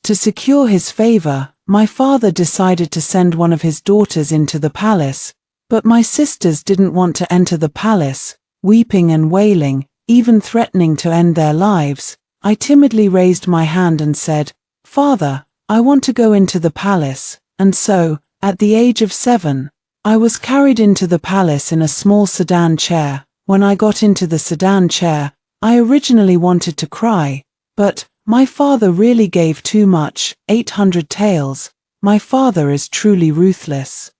To secure his favor, my father decided to send one of his daughters into the palace, but my sisters didn't want to enter the palace, weeping and wailing, even threatening to end their lives. I timidly raised my hand and said, "Father, I want to go into the palace," and so, at the age of 7, I was carried into the palace in a small sedan chair. When I got into the sedan chair, I originally wanted to cry, but my father really gave too much. 800 taels. My father is truly ruthless.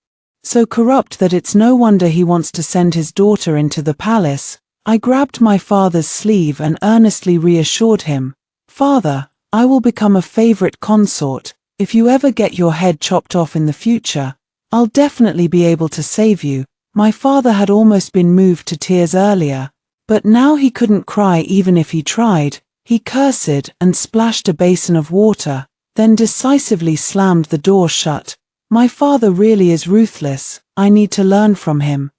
So corrupt that it's no wonder he wants to send his daughter into the palace. I grabbed my father's sleeve and earnestly reassured him, "Father, I will become a favorite consort. If you ever get your head chopped off in the future, I'll definitely be able to save you." My father had almost been moved to tears earlier, but now he couldn't cry even if he tried. He cursed and splashed a basin of water, then decisively slammed the door shut. My father really is ruthless. I need to learn from him.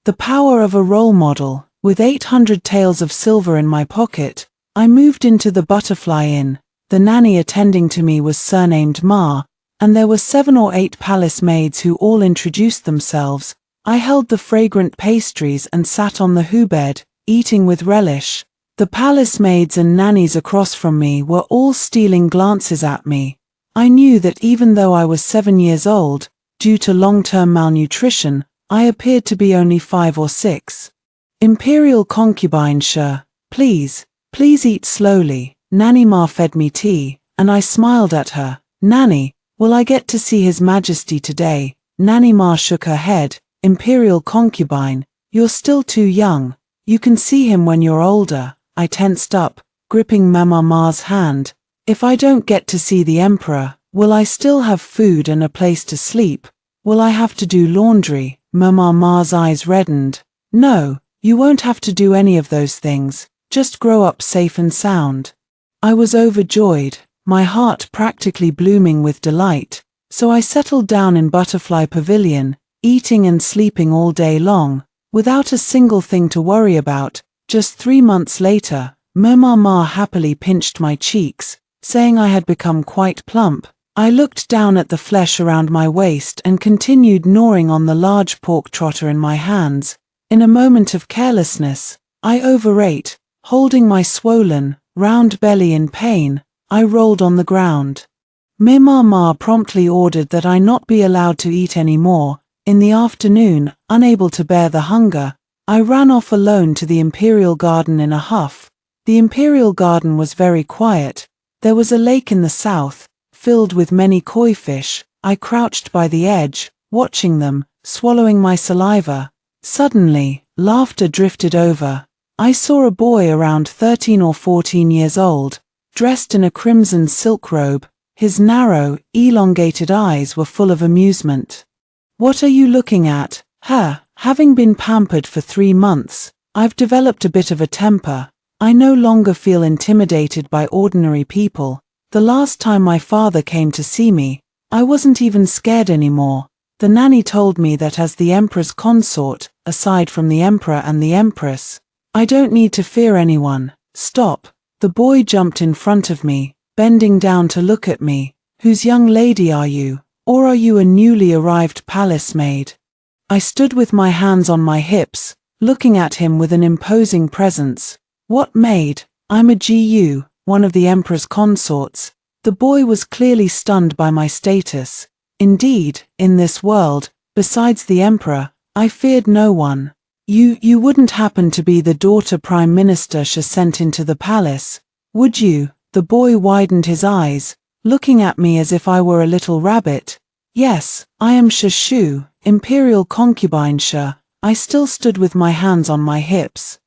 The power of a role model. With 800 taels of silver in my pocket, I moved into the Butterfly Inn. The nanny attending to me was surnamed Ma, and there were 7 or 8 palace maids who all introduced themselves. I held the fragrant pastries and sat on the hoo-bed, eating with relish. The palace maids and nannies across from me were all stealing glances at me. I knew that even though I was 7 years old, due to long-term malnutrition, I appeared to be only 5 or 6. Imperial concubine Sure, please eat slowly. Nanny Ma fed me tea, and I smiled at her. "Nanny, will I get to see His Majesty today?" Nanny Ma shook her head. "Imperial concubine, you're still too young. You can see him when you're older." I tensed up, gripping Mama Ma's hand. "If I don't get to see the Emperor, will I still have food and a place to sleep? Will I have to do laundry?" Mama Ma's eyes reddened. "No, you won't have to do any of those things. Just grow up safe and sound." I was overjoyed, my heart practically blooming with delight, so I settled down in Butterfly Pavilion, eating and sleeping all day long, without a single thing to worry about. Just 3 months later, Mama Ma happily pinched my cheeks, saying I had become quite plump. I looked down at the flesh around my waist and continued gnawing on the large pork trotter in my hands. In a moment of carelessness, I overate. Holding my swollen, round belly in pain, I rolled on the ground. Mama Ma promptly ordered that I not be allowed to eat any more. In the afternoon, unable to bear the hunger, I ran off alone to the Imperial Garden in a huff. The Imperial Garden was very quiet. There was a lake in the south, filled with many koi fish. I crouched by the edge, watching them, swallowing my saliva. Suddenly, laughter drifted over. I saw a boy around 13 or 14 years old, dressed in a crimson silk robe. His narrow, elongated eyes were full of amusement. "What are you looking at?" Having been pampered for 3 months, I've developed a bit of a temper. I no longer feel intimidated by ordinary people. The last time my father came to see me, I wasn't even scared anymore. The nanny told me that as the Emperor's consort, aside from the Emperor and the Empress, I don't need to fear anyone. "Stop." The boy jumped in front of me, bending down to look at me. "Whose young lady are you? Or are you a newly arrived palace maid?" I stood with my hands on my hips, looking at him with an imposing presence. "What maid? I'm a GU, one of the Emperor's consorts." The boy was clearly stunned by my status. Indeed, in this world, besides the Emperor, I feared no one. You wouldn't happen to be the daughter Prime Minister she sent into the palace, would you?" The boy widened his eyes, looking at me as if I were a little rabbit. "Yes, I am Shushu, Imperial concubine Sha." I still stood with my hands on my hips.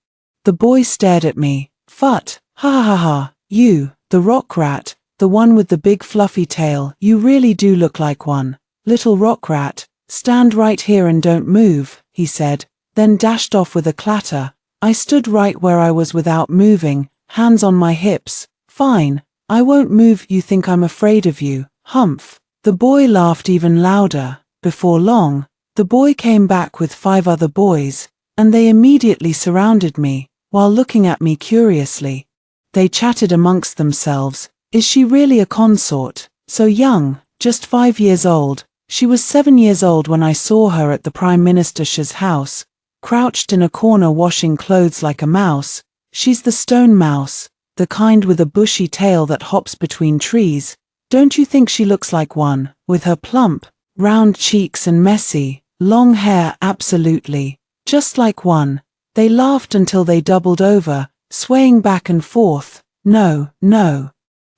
The boy stared at me. "Phut, ha ha ha, you, the rock rat, the one with the big fluffy tail, you really do look like one. Little rock rat, stand right here and don't move," he said, then dashed off with a clatter. I stood right where I was without moving, hands on my hips. "Fine, I won't move. You think I'm afraid of you, humph." The boy laughed even louder. Before long, the boy came back with 5 other boys, and they immediately surrounded me, while looking at me curiously. They chatted amongst themselves. "Is she really a consort? So young, just 5 years old. She was 7 years old when I saw her at the Prime Minister's house, crouched in a corner washing clothes like a mouse. She's the stone mouse, the kind with a bushy tail that hops between trees. Don't you think she looks like one, with her plump, round cheeks and messy, long hair? Absolutely, just like one. They laughed until they doubled over, swaying back and forth. No, no.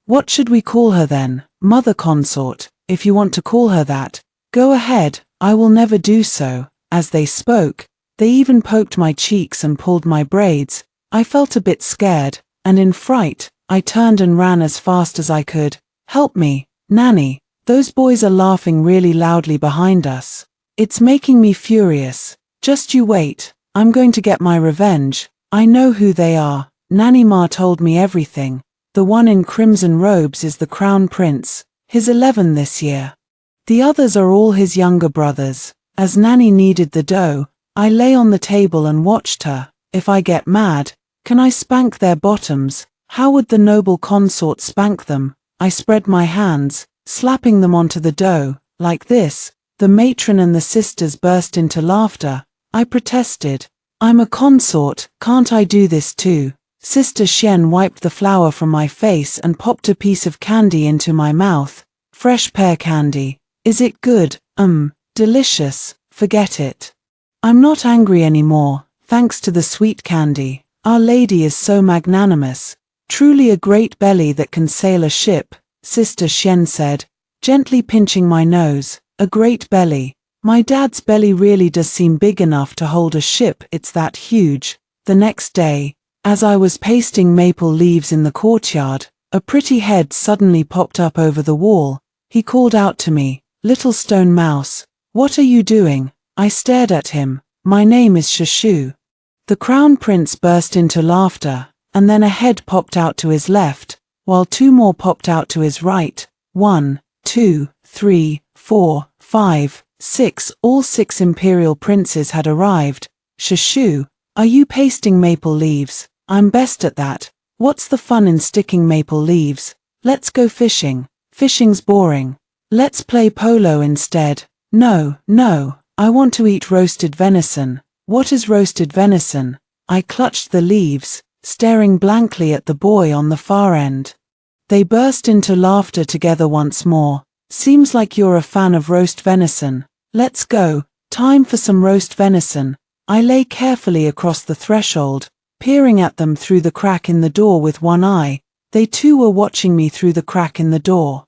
What should we call her then? Mother consort, if you want to call her that. Go ahead, I will never do so. As they spoke, they even poked my cheeks and pulled my braids. I felt a bit scared, and in fright, I turned and ran as fast as I could. Help me, Nanny, those boys are laughing really loudly behind us. It's making me furious. Just you wait, I'm going to get my revenge. I know who they are. Nanny Ma told me everything. The one in crimson robes is the Crown Prince. He's 11 this year. The others are all his younger brothers. As Nanny kneaded the dough, I lay on the table and watched her. If I get mad, can I spank their bottoms? How would the noble consort spank them? I spread my hands, slapping them onto the dough, like this. The matron and the sisters burst into laughter. I protested. I'm a consort, can't I do this too? Sister Shen wiped the flour from my face and popped a piece of candy into my mouth. Fresh pear candy. Is it good? Delicious. Forget it. I'm not angry anymore, thanks to the sweet candy. Our Lady is so magnanimous. Truly a great belly that can sail a ship, Sister Shen said, gently pinching my nose. A great belly. My dad's belly really does seem big enough to hold a ship, it's that huge. The next day, as I was pasting maple leaves in the courtyard, a pretty head suddenly popped up over the wall. He called out to me, "Little stone mouse, what are you doing?" I stared at him. My name is Shushu. The Crown Prince burst into laughter, and then a head popped out to his left, while 2 more popped out to his right. 1, 2, 3, 4, 5, 6, all 6 imperial princes had arrived. Shushu, are you pasting maple leaves? I'm best at that. What's the fun in sticking maple leaves? Let's go fishing. Fishing's boring. Let's play polo instead. No, no, I want to eat roasted venison. What is roasted venison? I clutched the leaves, staring blankly at the boy on the far end. They burst into laughter together once more. Seems like you're a fan of roast venison. Let's go. Time for some roast venison. I lay carefully across the threshold, peering at them through the crack in the door with one eye. They too were watching me through the crack in the door.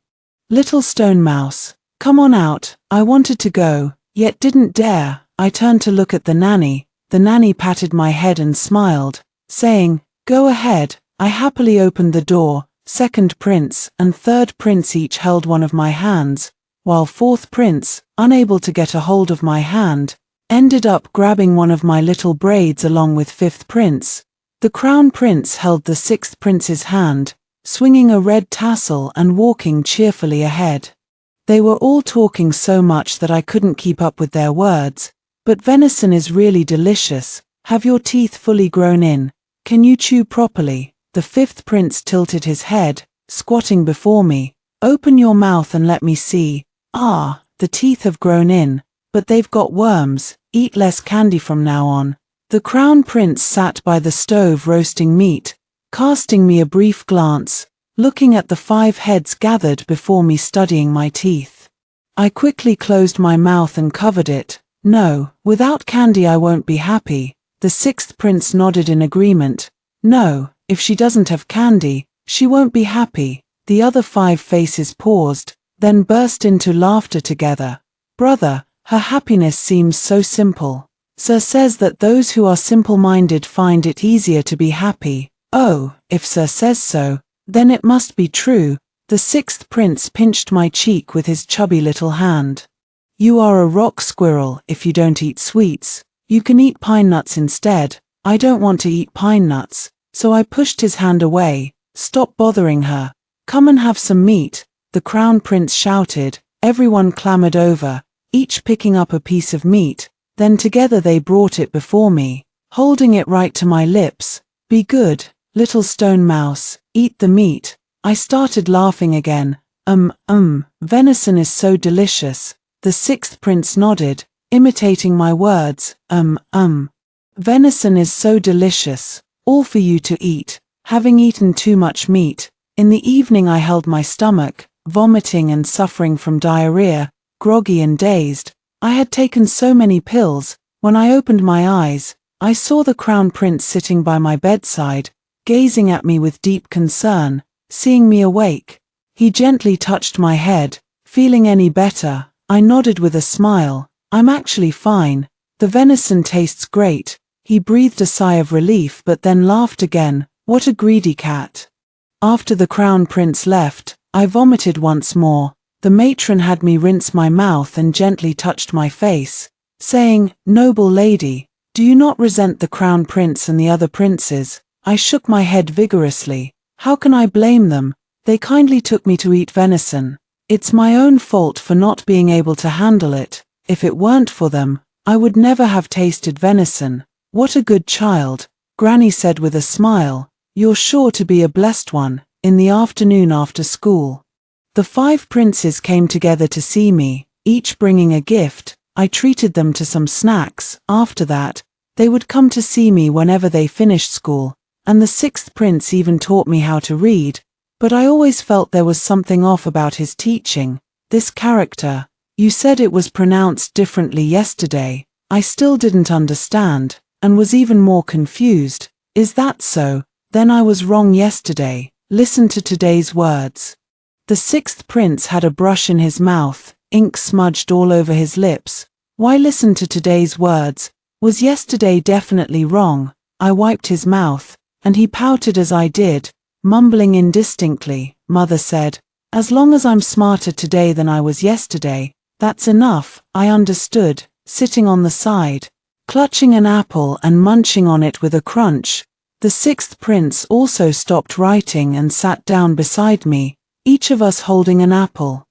Little stone mouse, come on out. I wanted to go, yet didn't dare. I turned to look at the nanny. The nanny patted my head and smiled, saying, "Go ahead." I happily opened the door. Second prince and third prince each held one of my hands, while fourth prince, unable to get a hold of my hand, ended up grabbing one of my little braids along with fifth prince. The crown prince held the sixth prince's hand, swinging a red tassel and walking cheerfully ahead. They were all talking so much that I couldn't keep up with their words. But venison is really delicious. Have your teeth fully grown in? Can you chew properly? The fifth prince tilted his head, squatting before me. Open your mouth and let me see. Ah, the teeth have grown in, but they've got worms. Eat less candy from now on. The crown prince sat by the stove roasting meat, casting me a brief glance, looking at the 5 heads gathered before me studying my teeth. I quickly closed my mouth and covered it. No, without candy I won't be happy. The sixth prince nodded in agreement. No, if she doesn't have candy, she won't be happy. The other 5 faces paused, then burst into laughter together. Brother, her happiness seems so simple. Sir says that those who are simple-minded find it easier to be happy. Oh, if Sir says so, then it must be true. The sixth prince pinched my cheek with his chubby little hand. You are a rock squirrel if you don't eat sweets. You can eat pine nuts instead. I don't want to eat pine nuts, so I pushed his hand away. Stop bothering her. Come and have some meat, the crown prince shouted. Everyone clambered over, each picking up a piece of meat. Then together they brought it before me, holding it right to my lips. Be good, little stone mouse, eat the meat. I started laughing again. Venison is so delicious. The sixth prince nodded, imitating my words. Venison is so delicious, all for you to eat. Having eaten too much meat, in the evening I held my stomach, vomiting and suffering from diarrhea, groggy and dazed. I had taken so many pills. When I opened my eyes, I saw the crown prince sitting by my bedside, gazing at me with deep concern. Seeing me awake, he gently touched my head. Feeling any better? I nodded with a smile. I'm actually fine. The venison tastes great. He breathed a sigh of relief but then laughed again. What a greedy cat. After the crown prince left, I vomited once more. The matron had me rinse my mouth and gently touched my face, saying, "Noble lady, do you not resent the crown prince and the other princes?" I shook my head vigorously. How can I blame them? They kindly took me to eat venison. It's my own fault for not being able to handle it. If it weren't for them, I would never have tasted venison. What a good child, Granny said with a smile. You're sure to be a blessed one. In the afternoon after school, the 5 princes came together to see me, each bringing a gift. I treated them to some snacks. After that, they would come to see me whenever they finished school, and the 6th prince even taught me how to read. But I always felt there was something off about his teaching. This character, you said it was pronounced differently yesterday. I still didn't understand, and was even more confused. Is that so? Then I was wrong yesterday. Listen to today's words. The 6th prince had a brush in his mouth, ink smudged all over his lips. Why listen to today's words? Was yesterday definitely wrong? I wiped his mouth, and he pouted as I did, mumbling indistinctly. Mother said, as long as I'm smarter today than I was yesterday, that's enough. I understood, sitting on the side, clutching an apple and munching on it with a crunch. The 6th prince also stopped writing and sat down beside me, each of us holding an apple.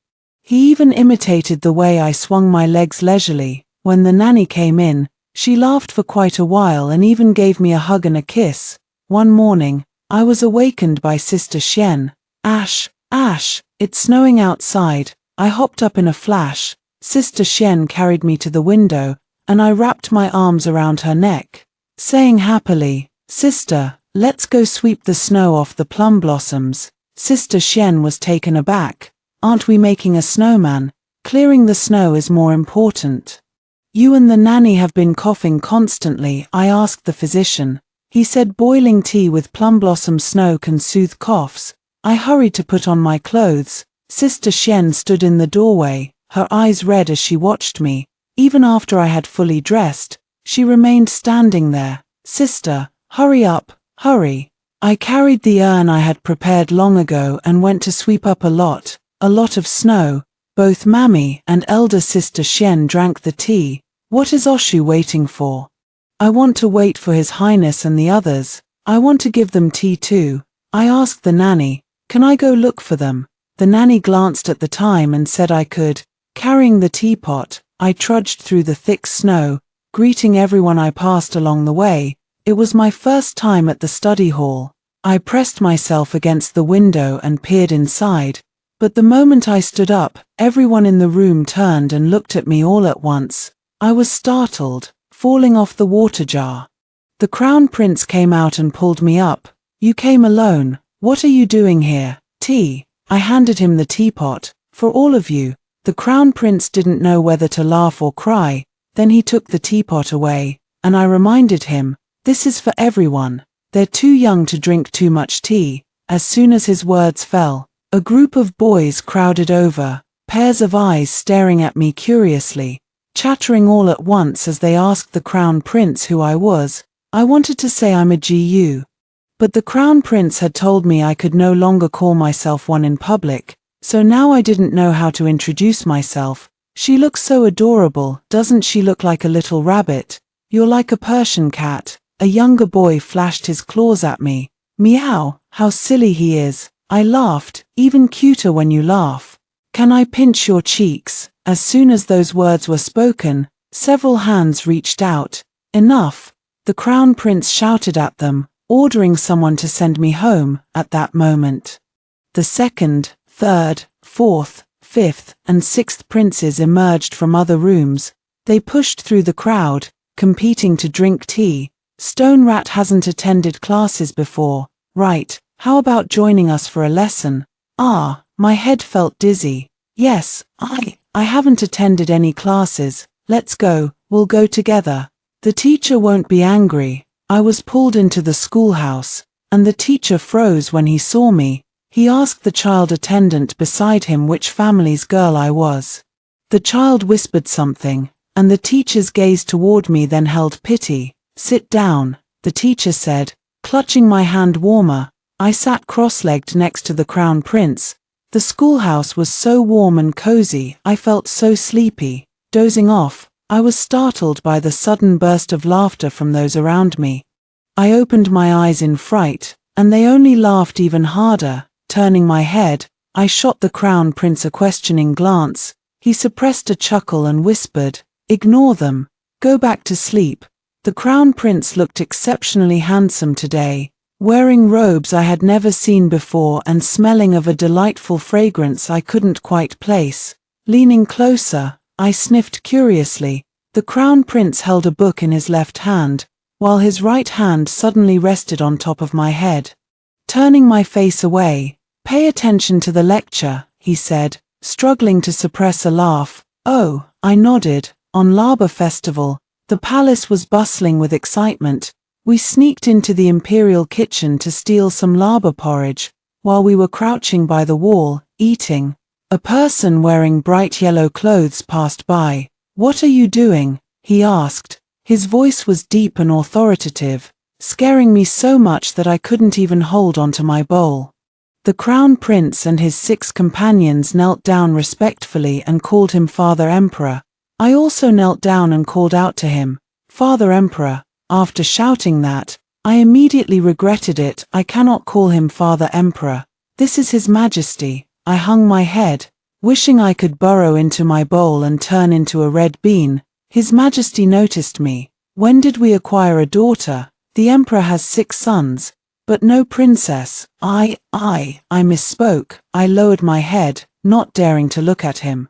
He even imitated the way I swung my legs leisurely. When the nanny came in, she laughed for quite a while and even gave me a hug and a kiss. One morning, I was awakened by Sister Shen. Ash, it's snowing outside. I hopped up in a flash. Sister Shen carried me to the window, and I wrapped my arms around her neck, saying happily, Sister, let's go sweep the snow off the plum blossoms. Sister Shen was taken aback. Aren't we making a snowman? Clearing the snow is more important. You and the nanny have been coughing constantly. I asked the physician. He said boiling tea with plum blossom snow can soothe coughs. I hurried to put on my clothes. Sister Shen stood in the doorway, her eyes red as she watched me. Even after I had fully dressed, she remained standing there. Sister, hurry up, hurry. I carried the urn I had prepared long ago and went to sweep up a lot of snow. Both Mammy and elder Sister Shen drank the tea. What is Oshu waiting for? I want to wait for His Highness and the others. I want to give them tea too. I asked the nanny, can I go look for them? The nanny glanced at the time and said I could. Carrying the teapot, I trudged through the thick snow, greeting everyone I passed along the way. It was my first time at the study hall. I pressed myself against the window and peered inside. But the moment I stood up, everyone in the room turned and looked at me all at once. I was startled, falling off the water jar. The crown prince came out and pulled me up. You came alone. What are you doing here? Tea. I handed him the teapot. For all of you. The crown prince didn't know whether to laugh or cry. Then he took the teapot away, and I reminded him, this is for everyone. They're too young to drink too much tea. As soon as his words fell, a group of boys crowded over, pairs of eyes staring at me curiously, chattering all at once as they asked the crown prince who I was. I wanted to say I'm a GU. But the crown prince had told me I could no longer call myself one in public, so now I didn't know how to introduce myself. She looks so adorable, doesn't she look like a little rabbit? You're like a Persian cat. A younger boy flashed his claws at me. Meow, how silly he is. I laughed, even cuter when you laugh. Can I pinch your cheeks? As soon as those words were spoken, several hands reached out. Enough. The crown prince shouted at them, ordering someone to send me home. At that moment, the 2nd, 3rd, fourth, fifth, and sixth princes emerged from other rooms. They pushed through the crowd, competing to drink tea. Stone Rat hasn't attended classes before, right? How about joining us for a lesson? My head felt dizzy. Yes, I haven't attended any classes. Let's go, we'll go together. The teacher won't be angry. I was pulled into the schoolhouse, and the teacher froze when he saw me. He asked the child attendant beside him which family's girl I was. The child whispered something, and the teacher's gaze toward me then held pity. Sit down, the teacher said, clutching my hand warmer. I sat cross-legged next to the Crown Prince. The schoolhouse was so warm and cozy, I felt so sleepy. Dozing off, I was startled by the sudden burst of laughter from those around me. I opened my eyes in fright, and they only laughed even harder. Turning my head, I shot the Crown Prince a questioning glance. He suppressed a chuckle and whispered, "Ignore them. Go back to sleep." The Crown Prince looked exceptionally handsome today, wearing robes I had never seen before and smelling of a delightful fragrance I couldn't quite place. Leaning closer, I sniffed curiously. The Crown Prince held a book in his left hand, while his right hand suddenly rested on top of my head. Turning my face away, "Pay attention to the lecture," he said, struggling to suppress a laugh. Oh, I nodded. On Laba Festival, the palace was bustling with excitement. We sneaked into the imperial kitchen to steal some laba porridge, while we were crouching by the wall, eating. A person wearing bright yellow clothes passed by. "What are you doing?" he asked. His voice was deep and authoritative, scaring me so much that I couldn't even hold onto my bowl. The Crown Prince and his 6 companions knelt down respectfully and called him Father Emperor. I also knelt down and called out to him, "Father Emperor." After shouting that, I immediately regretted it. I cannot call him Father Emperor. This is His Majesty. I hung my head, wishing I could burrow into my bowl and turn into a red bean. His Majesty noticed me. "When did we acquire a daughter? The Emperor has 6 sons, but no princess." I misspoke. I lowered my head, not daring to look at him.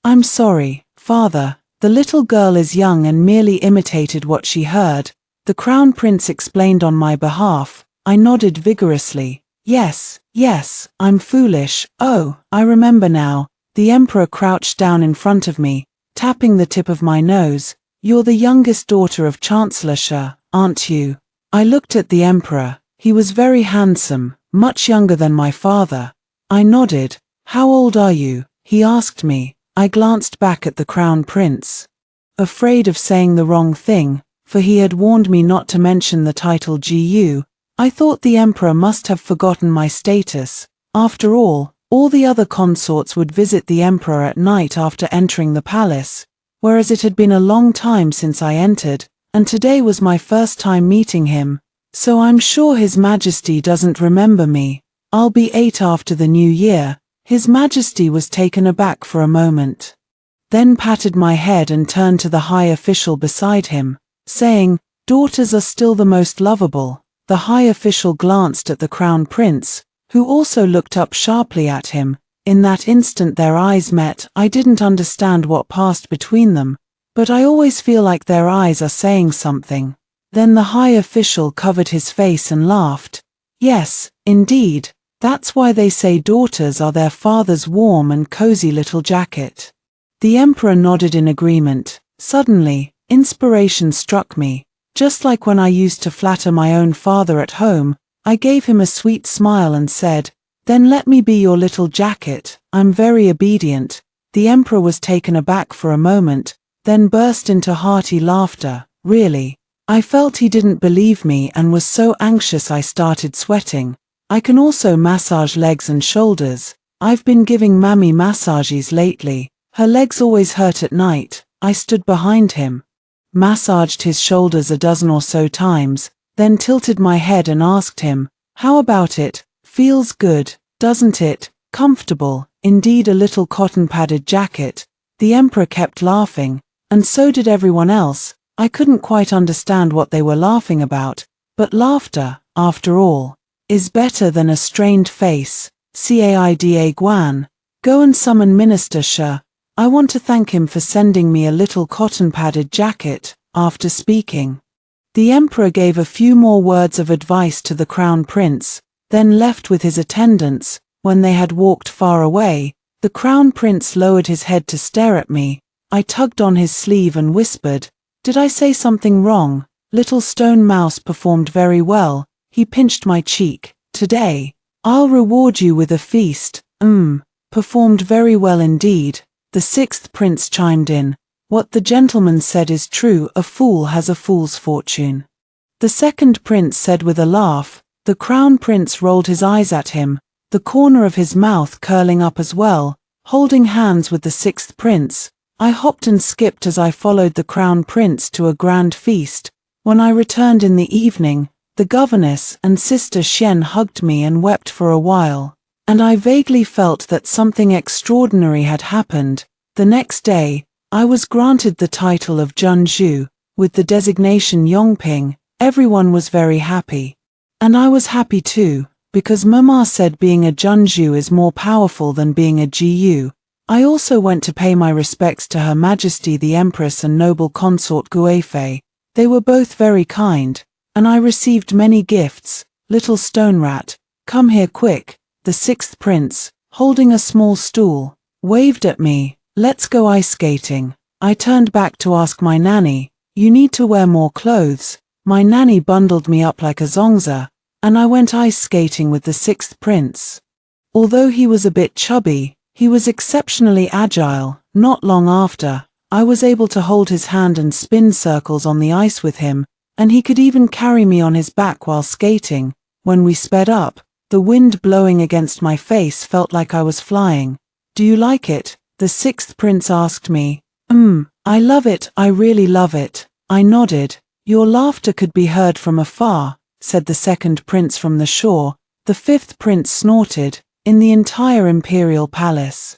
"I'm sorry, Father. The little girl is young and merely imitated what she heard." The Crown Prince explained on my behalf. I nodded vigorously. Yes, I'm foolish. Oh, I remember now. The Emperor crouched down in front of me, tapping the tip of my nose. "You're the youngest daughter of Chancellor Shah, aren't you?" I looked at the Emperor. He was very handsome, much younger than my father. I nodded. "How old are you?" he asked me. I glanced back at the Crown Prince, afraid of saying the wrong thing, for he had warned me not to mention the title GU. I thought the Emperor must have forgotten my status. After all the other consorts would visit the Emperor at night after entering the palace, whereas it had been a long time since I entered, and today was my first time meeting him. So I'm sure His Majesty doesn't remember me. I'll be 8 after the new year. His Majesty was taken aback for a moment, then patted my head and turned to the high official beside him, saying, "Daughters are still the most lovable." The high official glanced at the Crown Prince, who also looked up sharply at him. In that instant their eyes met. I didn't understand what passed between them, but I always feel like their eyes are saying something. Then the high official covered his face and laughed. "Yes, indeed. That's why they say daughters are their father's warm and cozy little jacket." The Emperor nodded in agreement. Suddenly, inspiration struck me. Just like when I used to flatter my own father at home, I gave him a sweet smile and said, "Then let me be your little jacket." I'm very obedient. The Emperor was taken aback for a moment, then burst into hearty laughter. Really? I felt he didn't believe me and was so anxious I started sweating. I can also massage legs and shoulders. I've been giving Mammy massages lately. Her legs always hurt at night. I stood behind him, massaged his shoulders a dozen or so times, then tilted my head and asked him, "How about it? Feels good, doesn't it? Comfortable, indeed a little cotton-padded jacket." The Emperor kept laughing, and so did everyone else. I couldn't quite understand what they were laughing about, but laughter, after all, is better than a strained face. Caida Guan. Go and summon Minister Shah. I want to thank him for sending me a little cotton-padded jacket." After speaking, the emperor gave a few more words of advice to the crown prince, then left with his attendants. When they had walked far away, the crown prince lowered his head to stare at me. I tugged on his sleeve and whispered, "Did I say something wrong?" Little Stone Mouse performed very well. He pinched my cheek. "Today, I'll reward you with a feast." Performed very well indeed. The sixth prince chimed in, "What the gentleman said is true, a fool has a fool's fortune." The second prince said with a laugh. The crown prince rolled his eyes at him, the corner of his mouth curling up as well. Holding hands with the sixth prince, I hopped and skipped as I followed the crown prince to a grand feast. When I returned in the evening, the governess and Sister Xian hugged me and wept for a while, and I vaguely felt that something extraordinary had happened. The next day, I was granted the title of Junzhu, with the designation Yongping. Everyone was very happy. And I was happy too, because Mama said being a Junzhu is more powerful than being a Gu. I also went to pay my respects to Her Majesty the Empress and noble consort Guifei. They were both very kind, and I received many gifts. Little Stone Rat, come here quick. The sixth prince, holding a small stool, waved at me. "Let's go ice skating." I turned back to ask my nanny, "You need to wear more clothes." My nanny bundled me up like a zongza, and I went ice skating with the sixth prince. Although he was a bit chubby, he was exceptionally agile. Not long after, I was able to hold his hand and spin circles on the ice with him, and he could even carry me on his back while skating. When we sped up, the wind blowing against my face felt like I was flying. "Do you like it?" the sixth prince asked me. I love it, I really love it." I nodded. "Your laughter could be heard from afar," said the second prince from the shore. The fifth prince snorted, "In the entire imperial palace.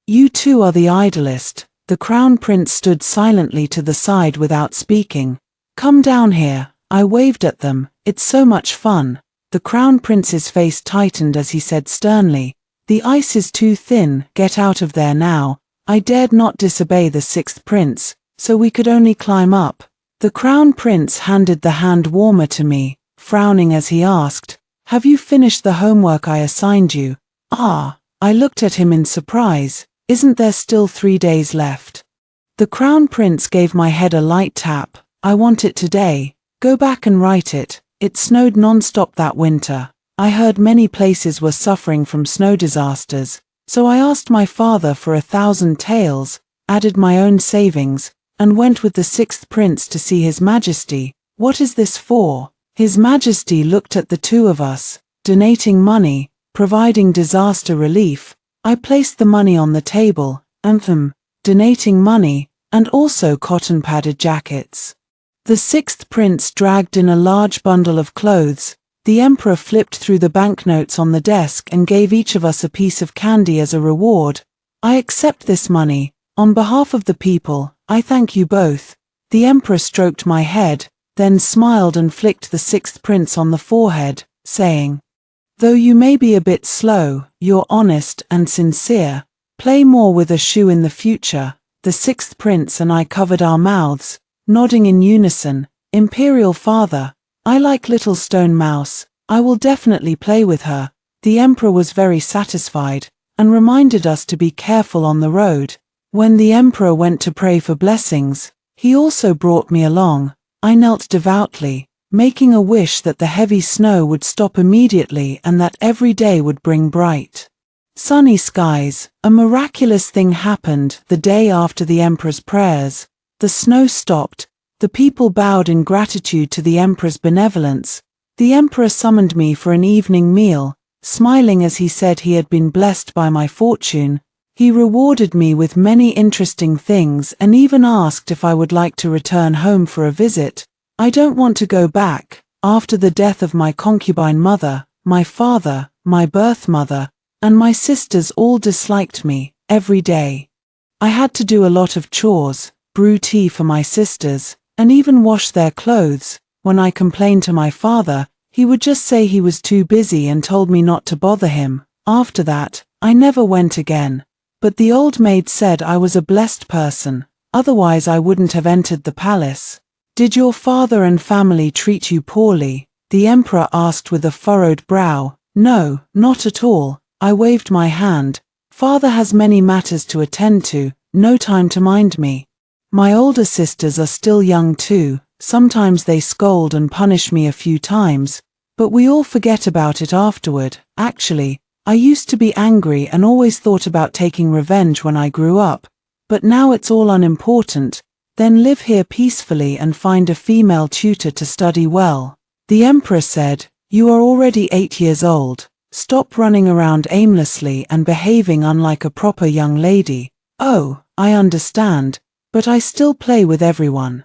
You two are the idlest." The crown prince stood silently to the side without speaking. "Come down here." I waved at them. "It's so much fun." The crown prince's face tightened as he said sternly, "The ice is too thin, get out of there now." I dared not disobey the sixth prince, so we could only climb up. The crown prince handed the hand warmer to me, frowning as he asked, "Have you finished the homework I assigned you?" "Ah." I looked at him in surprise. "Isn't there still 3 days left?" The crown prince gave my head a light tap. "I want it today. Go back and write it." It snowed non-stop that winter. I heard many places were suffering from snow disasters, so I asked my father for 1,000 taels, added my own savings, and went with the sixth prince to see His Majesty. "What is this for?" His Majesty looked at the two of us. "Donating money, providing disaster relief." I placed the money on the table. Donating money, and also cotton-padded jackets. The sixth prince dragged in a large bundle of clothes. The emperor flipped through the banknotes on the desk and gave each of us a piece of candy as a reward. "I accept this money. On behalf of the people, I thank you both." The emperor stroked my head, then smiled and flicked the sixth prince on the forehead, saying, "Though you may be a bit slow, you're honest and sincere. Play more with a shoe in the future." The sixth prince and I covered our mouths, nodding in unison. "Imperial father, I like Little Stone Mouse. I will definitely play with her." The emperor was very satisfied, and reminded us to be careful on the road. When the emperor went to pray for blessings, he also brought me along. I knelt devoutly, making a wish that the heavy snow would stop immediately and that every day would bring bright, sunny skies. A miraculous thing happened the day after the emperor's prayers. The snow stopped. The people bowed in gratitude to the emperor's benevolence. The emperor summoned me for an evening meal, smiling as he said he had been blessed by my fortune. He rewarded me with many interesting things and even asked if I would like to return home for a visit. I don't want to go back. After the death of my concubine mother, my father, my birth mother, and my sisters all disliked me. Every day I had to do a lot of chores, brew tea for my sisters, and even wash their clothes. When I complained to my father, he would just say he was too busy and told me not to bother him. After that, I never went again. But the old maid said I was a blessed person, otherwise I wouldn't have entered the palace. Did your father and family treat you poorly? The emperor asked with a furrowed brow. No, not at all. I waved my hand. Father has many matters to attend to, no time to mind me. My older sisters are still young too. Sometimes they scold and punish me a few times, but we all forget about it afterward. Actually, I used to be angry and always thought about taking revenge when I grew up, but now it's all unimportant. Then live here peacefully and find a female tutor to study well. The Empress said, you are already 8 years old. Stop running around aimlessly and behaving unlike a proper young lady. Oh, I understand, but I still play with everyone.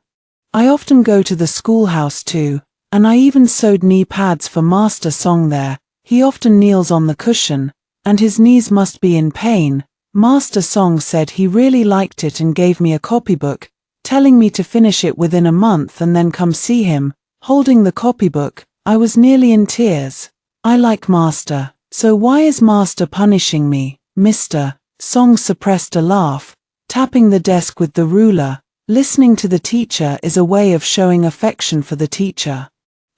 I often go to the schoolhouse too, and I even sewed knee pads for Master Song there. He often kneels on the cushion, and his knees must be in pain. Master Song said he really liked it and gave me a copybook, telling me to finish it within a month and then come see him. Holding the copybook, I was nearly in tears. I like Master, so why is Master punishing me? Mr. Song suppressed a laugh, tapping the desk with the ruler. Listening to the teacher is a way of showing affection for the teacher.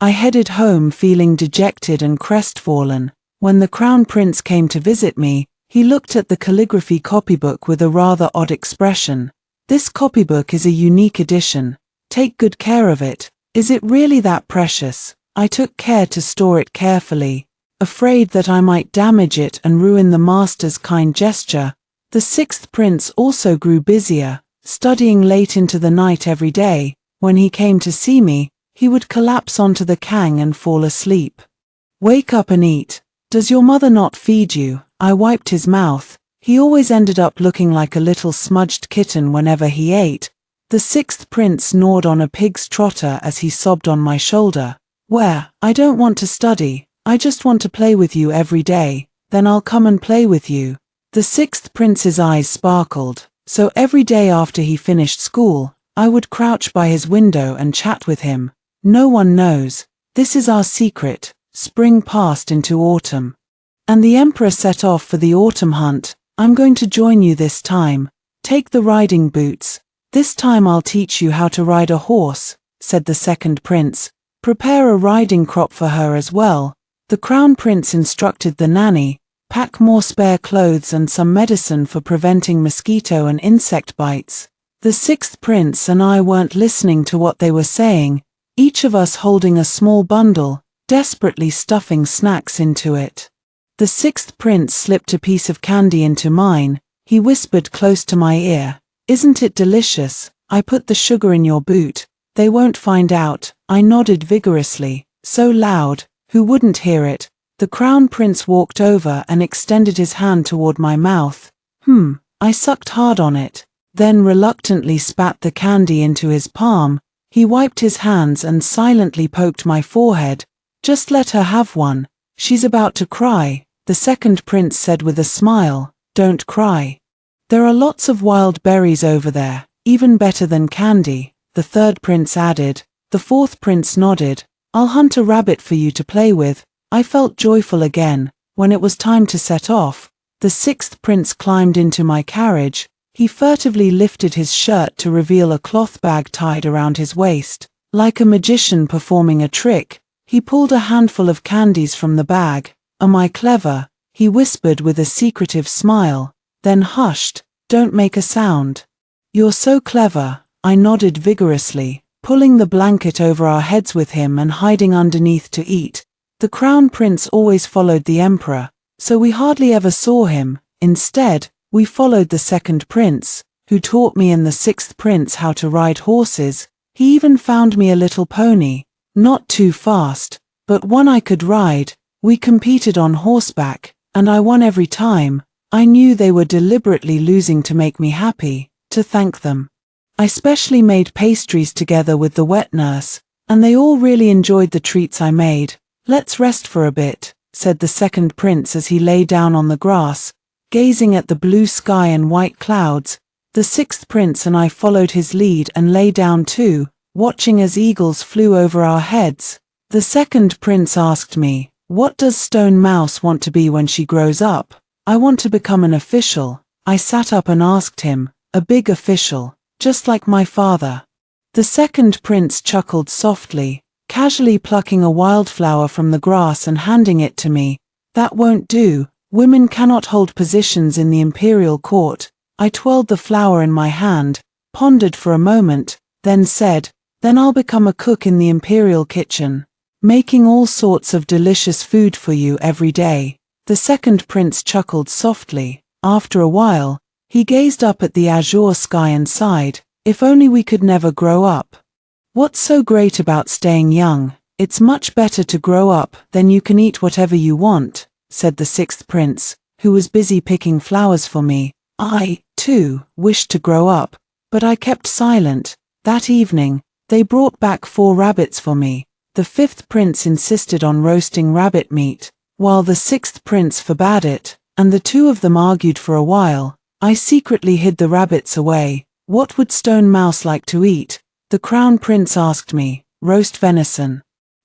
I headed home feeling dejected and crestfallen. When the Crown Prince came to visit me, he looked at the calligraphy copybook with a rather odd expression. This copybook is a unique edition. Take good care of it. Is it really that precious? I took care to store it carefully, afraid that I might damage it and ruin the master's kind gesture. The sixth prince also grew busier, studying late into the night every day. When he came to see me, he would collapse onto the kang and fall asleep. Wake up and eat. Does your mother not feed you? I wiped his mouth. He always ended up looking like a little smudged kitten whenever he ate. The sixth prince gnawed on a pig's trotter as he sobbed on my shoulder. Where? I don't want to study. I just want to play with you every day. Then I'll come and play with you. The sixth prince's eyes sparkled. So every day after he finished school, I would crouch by his window and chat with him. No one knows. This is our secret. Spring passed into autumn. And the emperor set off for the autumn hunt. I'm going to join you this time. Take the riding boots. This time I'll teach you how to ride a horse, said the second prince. Prepare a riding crop for her as well. The crown prince instructed the nanny, pack more spare clothes and some medicine for preventing mosquito and insect bites. The sixth prince and I weren't listening to what they were saying, each of us holding a small bundle, desperately stuffing snacks into it. The sixth prince slipped a piece of candy into mine. He whispered close to my ear, "Isn't it delicious? I put the sugar in your boot. They won't find out." I nodded vigorously, so loud, who wouldn't hear it? The crown prince walked over and extended his hand toward my mouth. I sucked hard on it, then reluctantly spat the candy into his palm. He wiped his hands and silently poked my forehead. "Just let her have one. She's about to cry," the second prince said with a smile. "Don't cry. There are lots of wild berries over there, even better than candy," the third prince added. The fourth prince nodded. "I'll hunt a rabbit for you to play with." I felt joyful again. When it was time to set off, the sixth prince climbed into my carriage. He furtively lifted his shirt to reveal a cloth bag tied around his waist. Like a magician performing a trick, he pulled a handful of candies from the bag. "Am I clever?" he whispered with a secretive smile, then hushed. "Don't make a sound." "You're so clever," I nodded vigorously, pulling the blanket over our heads with him and hiding underneath to eat. The crown prince always followed the emperor, so we hardly ever saw him. Instead, we followed the second prince, who taught me and the sixth prince how to ride horses. He even found me a little pony, not too fast, but one I could ride. We competed on horseback, and I won every time. I knew they were deliberately losing to make me happy, to thank them. I specially made pastries together with the wet nurse, and they all really enjoyed the treats I made. "Let's rest for a bit," said the second prince as he lay down on the grass, gazing at the blue sky and white clouds. The sixth prince and I followed his lead and lay down too, watching as eagles flew over our heads. The second prince asked me, "What does Stone Mouse want to be when she grows up?" "I want to become an official," I sat up and asked him, a big official, just like my father. The second prince chuckled softly, casually plucking a wildflower from the grass and handing it to me. That won't do, women cannot hold positions in the imperial court. I twirled the flower in my hand, pondered for a moment, then said, then I'll become a cook in the imperial kitchen, making all sorts of delicious food for you every day. The second prince chuckled softly. After a while, he gazed up at the azure sky and sighed, if only we could never grow up. What's so great about staying young? It's much better to grow up, then you can eat whatever you want, said the sixth prince, who was busy picking flowers for me. I, too, wished to grow up, but I kept silent. That evening, they brought back 4 rabbits for me. The fifth prince insisted on roasting rabbit meat, while the sixth prince forbade it, and the 2 of them argued for a while. I secretly hid the rabbits away. What would Stone Mouse like to eat? The crown prince asked me. Roast venison,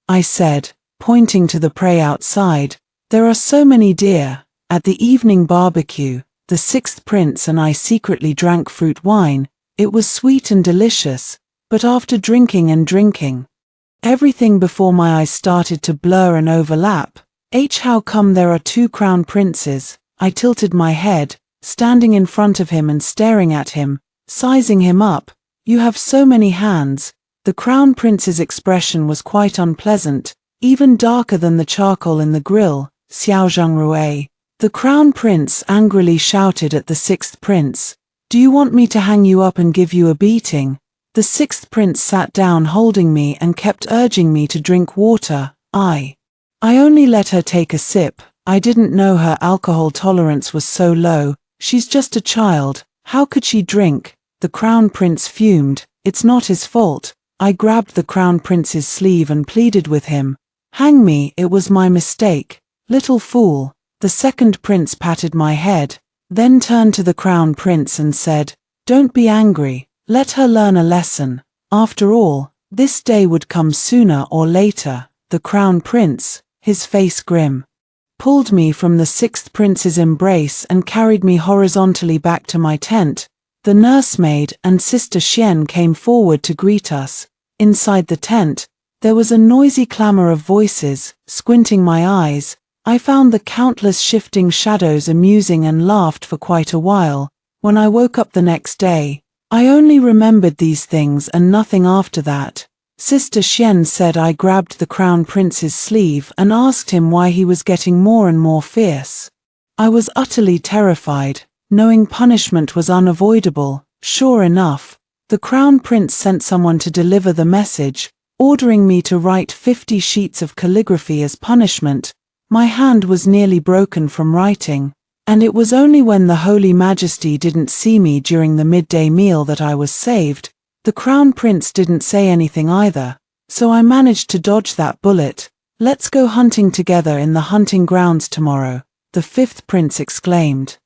I said, pointing to the prey outside. There are so many deer. At the evening barbecue, the sixth prince and I secretly drank fruit wine. It was sweet and delicious, but after drinking and drinking, everything before my eyes started to blur and overlap. How come there are 2 crown princes? I tilted my head, standing in front of him and staring at him, sizing him up. You have so many hands. The crown prince's expression was quite unpleasant, even darker than the charcoal in the grill. Xiao Zhengrui. The crown prince angrily shouted at the sixth prince. Do you want me to hang you up and give you a beating? The sixth prince sat down holding me and kept urging me to drink water. I only let her take a sip. I didn't know her alcohol tolerance was so low. She's just a child. How could she drink? The crown prince fumed. It's not his fault. I grabbed the crown prince's sleeve and pleaded with him. Hang me, it was my mistake. Little fool. The second prince patted my head, then turned to the crown prince and said, Don't be angry. Let her learn a lesson. After all, this day would come sooner or later. The crown prince, his face grim, pulled me from the sixth prince's embrace and carried me horizontally back to my tent. The nursemaid and Sister Xian came forward to greet us. Inside the tent, there was a noisy clamor of voices. Squinting my eyes, I found the countless shifting shadows amusing and laughed for quite a while. When I woke up the next day, I only remembered these things and nothing after that. Sister Xian said I grabbed the crown prince's sleeve and asked him why he was getting more and more fierce. I was utterly terrified, knowing punishment was unavoidable. Sure enough, the crown prince sent someone to deliver the message, ordering me to write 50 sheets of calligraphy as punishment. My hand was nearly broken from writing, and it was only when the Holy Majesty didn't see me during the midday meal that I was saved. The crown prince didn't say anything either, so I managed to dodge that bullet. Let's go hunting together in the hunting grounds tomorrow, the fifth prince exclaimed.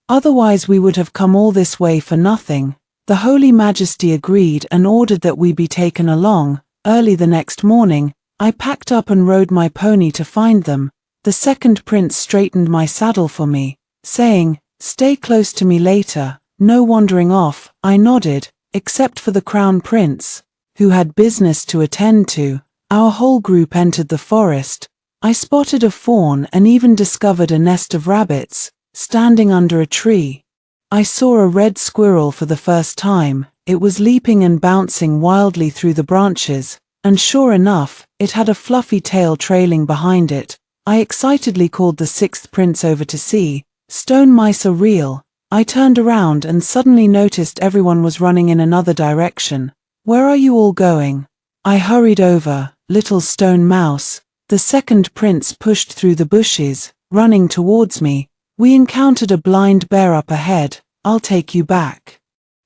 Otherwise we would have come all this way for nothing. The Holy Majesty agreed and ordered that we be taken along. Early the next morning, I packed up and rode my pony to find them. The second prince straightened my saddle for me, saying, Stay close to me later, no wandering off. I nodded, except for the crown prince, who had business to attend to. Our whole group entered the forest. I spotted a fawn and even discovered a nest of rabbits, standing under a tree. I saw a red squirrel for the first time. It was leaping and bouncing wildly through the branches, and sure enough, it had a fluffy tail trailing behind it. I excitedly called the sixth prince over to see. Stone mice are real. I turned around and suddenly noticed everyone was running in another direction. Where are you all going? I hurried over. Little stone mouse. The second prince pushed through the bushes, running towards me. We encountered a blind bear up ahead. I'll take you back.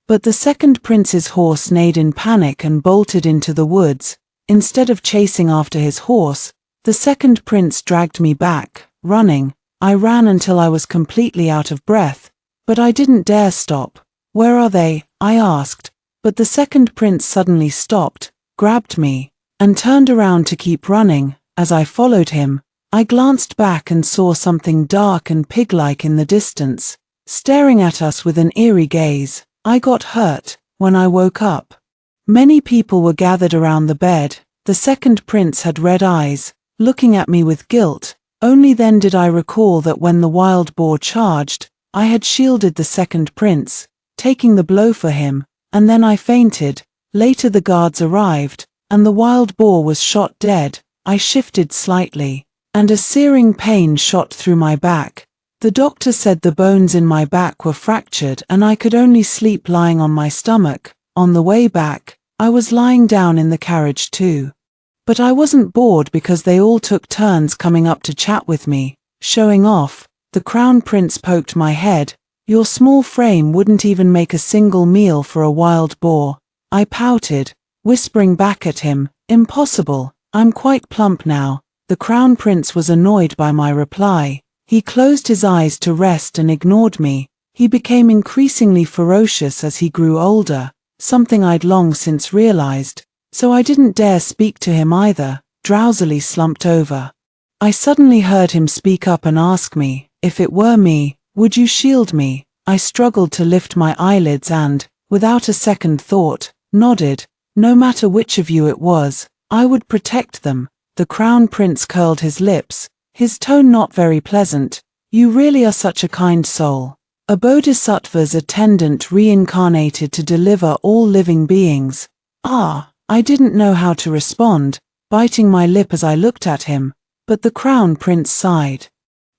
But the second prince's horse neighed in panic and bolted into the woods. Instead of chasing after his horse, the second prince dragged me back, running. I ran until I was completely out of breath, but I didn't dare stop. Where are they? I asked, but the second prince suddenly stopped, grabbed me, and turned around to keep running. As I followed him, I glanced back and saw something dark and pig-like in the distance. staring at us with an eerie gaze. I got hurt. When I woke up, many people were gathered around the bed. The second prince had red eyes, looking at me with guilt. Only then did I recall that when the wild boar charged, I had shielded the second prince, taking the blow for him, and then I fainted. Later the guards arrived, and the wild boar was shot dead. I shifted slightly, and a searing pain shot through my back. The doctor said the bones in my back were fractured and I could only sleep lying on my stomach. On the way back, I was lying down in the carriage too. But I wasn't bored because they all took turns coming up to chat with me, showing off. The crown prince poked my head. Your small frame wouldn't even make a single meal for a wild boar. I pouted, whispering back at him, impossible, I'm quite plump now. The crown prince was annoyed by my reply. He closed his eyes to rest and ignored me. He became increasingly ferocious as he grew older, something I'd long since realized, so I didn't dare speak to him either. Drowsily slumped over, I suddenly heard him speak up and ask me, if it were me, would you shield me? I struggled to lift my eyelids and, without a second thought, nodded. No matter which of you it was, I would protect them. The crown prince curled his lips, his tone not very pleasant. You really are such a kind soul. A bodhisattva's attendant reincarnated to deliver all living beings. Ah, I didn't know how to respond, biting my lip as I looked at him, but the crown prince sighed.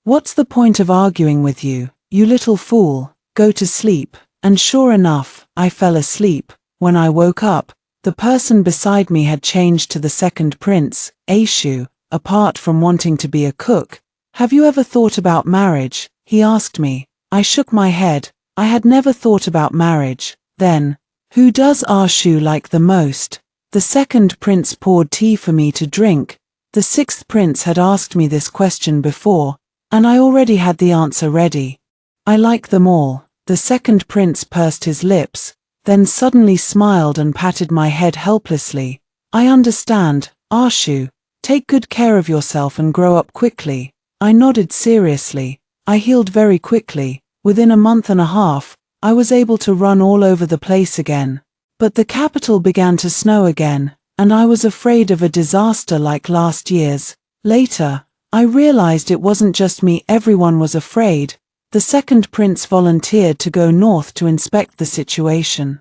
What's the point of arguing with you, you little fool? Go to sleep. And sure enough, I fell asleep. When I woke up, the person beside me had changed to the second prince. Aishu, apart from wanting to be a cook, have you ever thought about marriage? He asked me. I shook my head. I had never thought about marriage. Then, who does Aishu like the most? The second prince poured tea for me to drink. The sixth prince had asked me this question before, and I already had the answer ready. I like them all. The second prince pursed his lips, then suddenly smiled and patted my head helplessly. I understand, Aishu. Take good care of yourself and grow up quickly. I nodded seriously. I healed very quickly. Within a month and a half, I was able to run all over the place again. But the capital began to snow again, and I was afraid of a disaster like last year's. Later, I realized it wasn't just me, everyone was afraid. The second prince volunteered to go north to inspect the situation.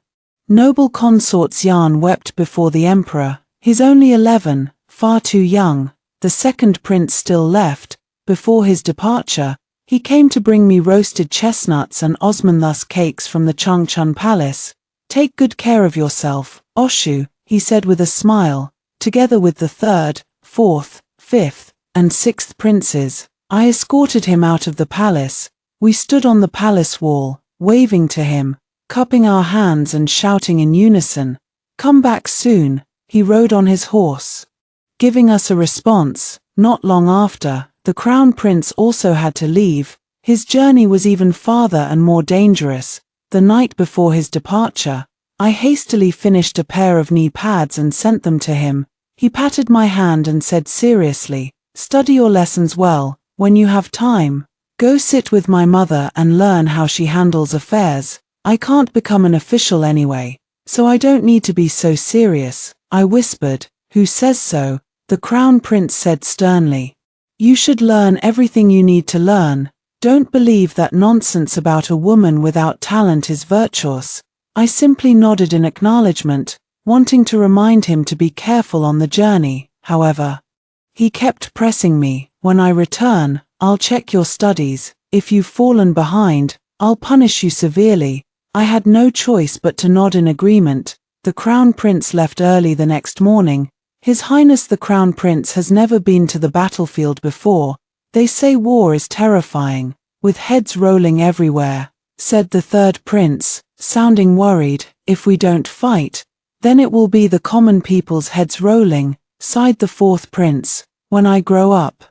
Noble consort Xian wept before the emperor. He's only 11, far too young. The second prince still left. Before his departure, he came to bring me roasted chestnuts and osmanthus cakes from the Changchun palace. Take good care of yourself, Oshu, he said with a smile. Together with the third, fourth, fifth, and sixth princes, I escorted him out of the palace. We stood on the palace wall, waving to him, cupping our hands and shouting in unison. Come back soon. He rode on his horse, giving us a response. Not long after, the crown prince also had to leave. His journey was even farther and more dangerous. The night before his departure, I hastily finished a pair of knee pads and sent them to him. He patted my hand and said seriously, study your lessons well. When you have time, go sit with my mother and learn how she handles affairs. I can't become an official anyway, so I don't need to be so serious. I whispered. Who says so? The crown prince said sternly. You should learn everything you need to learn. Don't believe that nonsense about a woman without talent is virtuous. I simply nodded in acknowledgement, wanting to remind him to be careful on the journey. However, he kept pressing me. When I return, I'll check your studies. If you've fallen behind, I'll punish you severely. I had no choice but to nod in agreement. The crown prince left early the next morning. His Highness the Crown Prince has never been to the battlefield before. They say war is terrifying, with heads rolling everywhere, said the third prince, sounding worried. If we don't fight, then it will be the common people's heads rolling, sighed the fourth prince. When I grow up,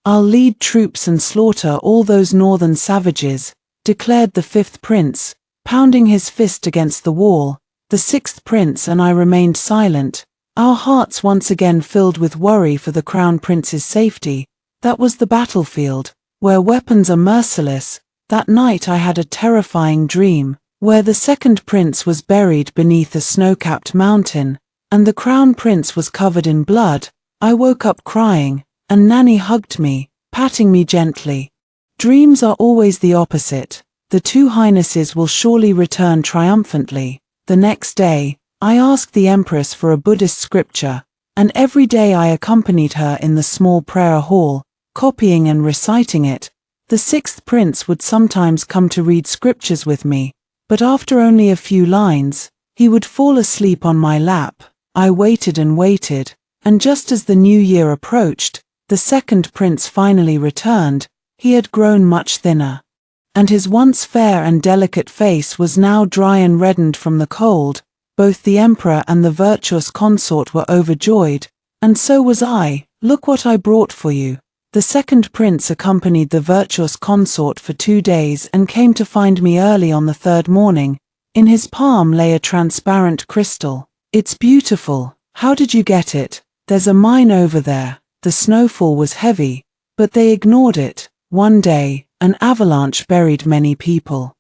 I'll lead troops and slaughter all those northern savages, declared the fifth prince, pounding his fist against the wall. The sixth prince and I remained silent, our hearts once again filled with worry for the crown prince's safety. That was the battlefield, where weapons are merciless. That night I had a terrifying dream, where the second prince was buried beneath a snow-capped mountain, and the crown prince was covered in blood. I woke up crying, and Nanny hugged me, patting me gently. Dreams are always the opposite. The two highnesses will surely return triumphantly. The next day, I asked the Empress for a Buddhist scripture, and every day I accompanied her in the small prayer hall, copying and reciting it. The sixth prince would sometimes come to read scriptures with me, but after only a few lines, he would fall asleep on my lap. I waited and waited, and just as the new year approached, the second prince finally returned. He had grown much thinner, and his once fair and delicate face was now dry and reddened from the cold. Both the emperor and the virtuous consort were overjoyed, and so was I. "Look what I brought for you." The second prince accompanied the virtuous consort for 2 days and came to find me early on the third morning. In his palm lay a transparent crystal. "It's beautiful. How did you get it? There's a mine over there." The snowfall was heavy, but they ignored it. One day, an avalanche buried many people.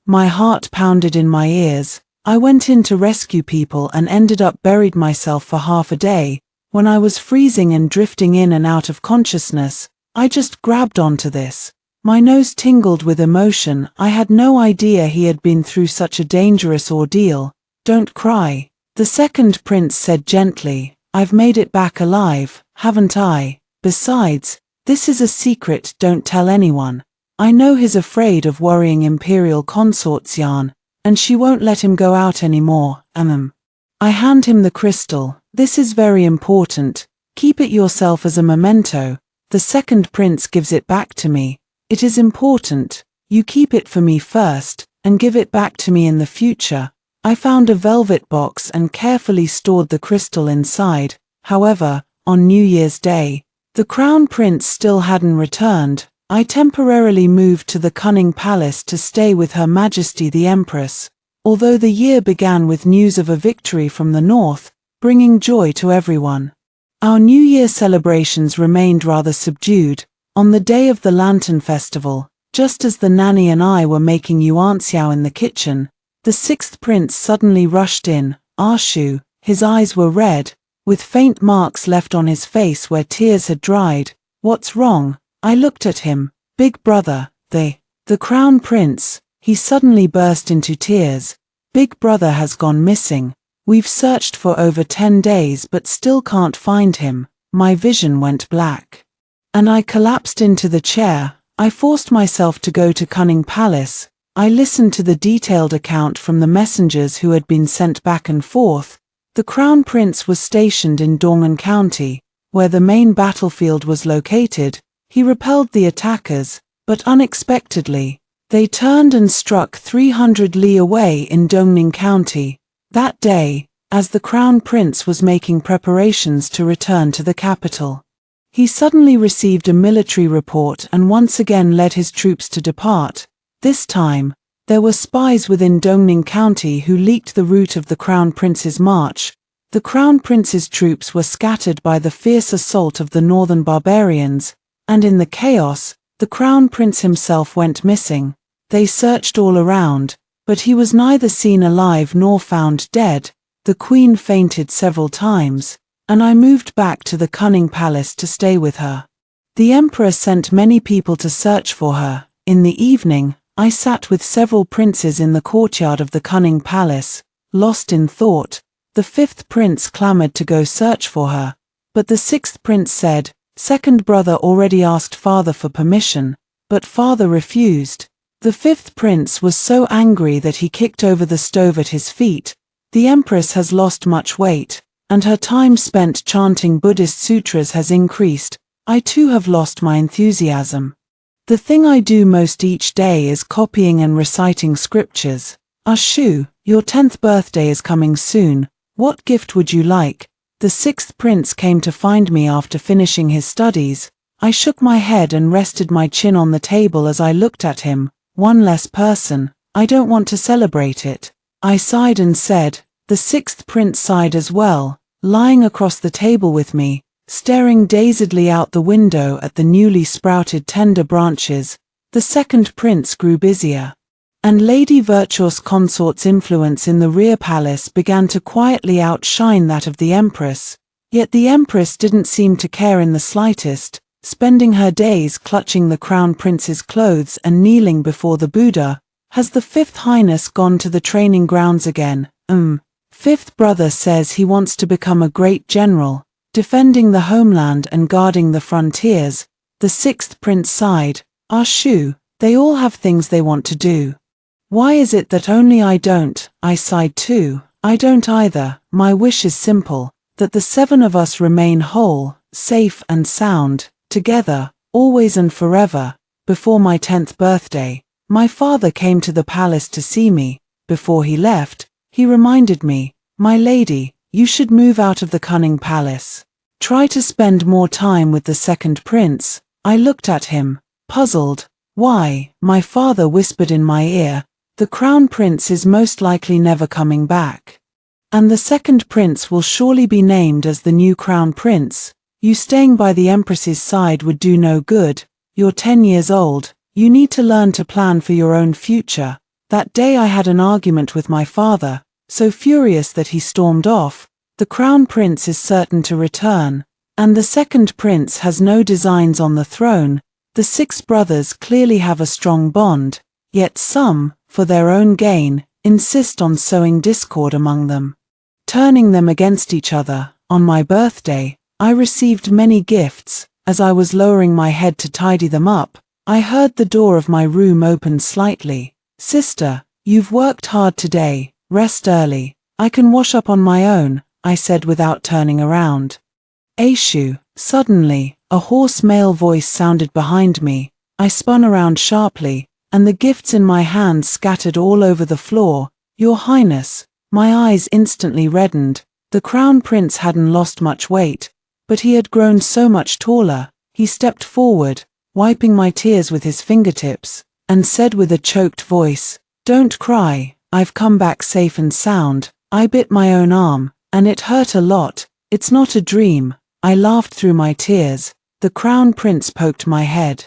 My heart pounded in my ears. I went in to rescue people and ended up buried myself for half a day. When I was freezing and drifting in and out of consciousness, I just grabbed onto this. My nose tingled with emotion. I had no idea he had been through such a dangerous ordeal. "Don't cry," the second prince said gently. "I've made it back alive, haven't I? Besides, this is a secret, don't tell anyone. I know he's afraid of worrying imperial consort Xian, and she won't let him go out anymore. I hand him the crystal. "This is very important. Keep it yourself as a memento." The second prince gives it back to me. "It is important. You keep it for me first, and give it back to me in the future." I found a velvet box and carefully stored the crystal inside. However, on New Year's Day, the crown prince still hadn't returned. I temporarily moved to the Cunning Palace to stay with Her Majesty the Empress. Although the year began with news of a victory from the north, bringing joy to everyone, our New Year celebrations remained rather subdued. On the day of the Lantern Festival, just as the nanny and I were making yuanxiao in the kitchen, the sixth prince suddenly rushed in. Arshu, his eyes were red, with faint marks left on his face where tears had dried. "What's wrong?" I looked at him. "Big brother, the crown prince." He suddenly burst into tears. "Big brother has gone missing. We've searched for over 10 days but still can't find him." My vision went black, and I collapsed into the chair. I forced myself to go to Cunning Palace. I listened to the detailed account from the messengers who had been sent back and forth. The crown prince was stationed in Dong'an County, where the main battlefield was located. He repelled the attackers, but unexpectedly, they turned and struck 300 li away in Dongning County. That day, as the crown prince was making preparations to return to the capital, he suddenly received a military report and once again led his troops to depart. This time, there were spies within Dongning County who leaked the route of the crown prince's march. The crown prince's troops were scattered by the fierce assault of the northern barbarians, and in the chaos, the crown prince himself went missing. They searched all around, but he was neither seen alive nor found dead. The queen fainted several times, and I moved back to the Cunning Palace to stay with her. The emperor sent many people to search for her. In the evening, I sat with several princes in the courtyard of the Cunning Palace, lost in thought. The fifth prince clamored to go search for her, but the sixth prince said, "Second brother already asked father for permission, but father refused." The fifth prince was so angry that he kicked over the stove at his feet. The empress has lost much weight, and her time spent chanting Buddhist sutras has increased. I too have lost my enthusiasm. The thing I do most each day is copying and reciting scriptures. "Ashu, your 10th birthday is coming soon. What gift would you like?" The sixth prince came to find me after finishing his studies. I shook my head and rested my chin on the table as I looked at him. "One less person. I don't want to celebrate it." I sighed and said. The sixth prince sighed as well, lying across the table with me, staring dazedly out the window at the newly sprouted tender branches. the second prince grew busier. And Lady Virtuous Consort's influence in the rear palace began to quietly outshine that of the Empress. Yet the Empress didn't seem to care in the slightest, spending her days clutching the Crown Prince's clothes and kneeling before the Buddha. Has the Fifth Highness gone to the training grounds again? Fifth brother says he wants to become a great general, defending the homeland and guarding the frontiers. The sixth prince sighed. Ah shoo, they all have things they want to do. Why is it that only I don't? I sighed too. I don't either. My wish is simple, that the seven of us remain whole, safe and sound, together, always and forever. Before my 10th birthday, my father came to the palace to see me. Before he left, he reminded me, "My lady, you should move out of the cunning palace. Try to spend more time with the second prince." I looked at him, puzzled. "Why?" My father whispered in my ear, "The crown prince is most likely never coming back. And the second prince will surely be named as the new crown prince. You staying by the Empress's side would do no good. You're 10 years old, you need to learn to plan for your own future." That day I had an argument with my father, so furious that he stormed off. The crown prince is certain to return, and the second prince has no designs on the throne. The six brothers clearly have a strong bond, yet some, for their own gain, insist on sowing discord among them, turning them against each other. On my birthday, I received many gifts. As I was lowering my head to tidy them up, I heard the door of my room open slightly. "Sister, you've worked hard today, rest early. I can wash up on my own," I said without turning around. "Aishu." Suddenly, a hoarse male voice sounded behind me. I spun around sharply, and the gifts in my hands scattered all over the floor. "Your Highness." My eyes instantly reddened. The crown prince hadn't lost much weight, but he had grown so much taller. He stepped forward, wiping my tears with his fingertips, and said with a choked voice, "Don't cry, I've come back safe and sound." I bit my own arm, and it hurt a lot. "It's not a dream." I laughed through my tears. The crown prince poked my head.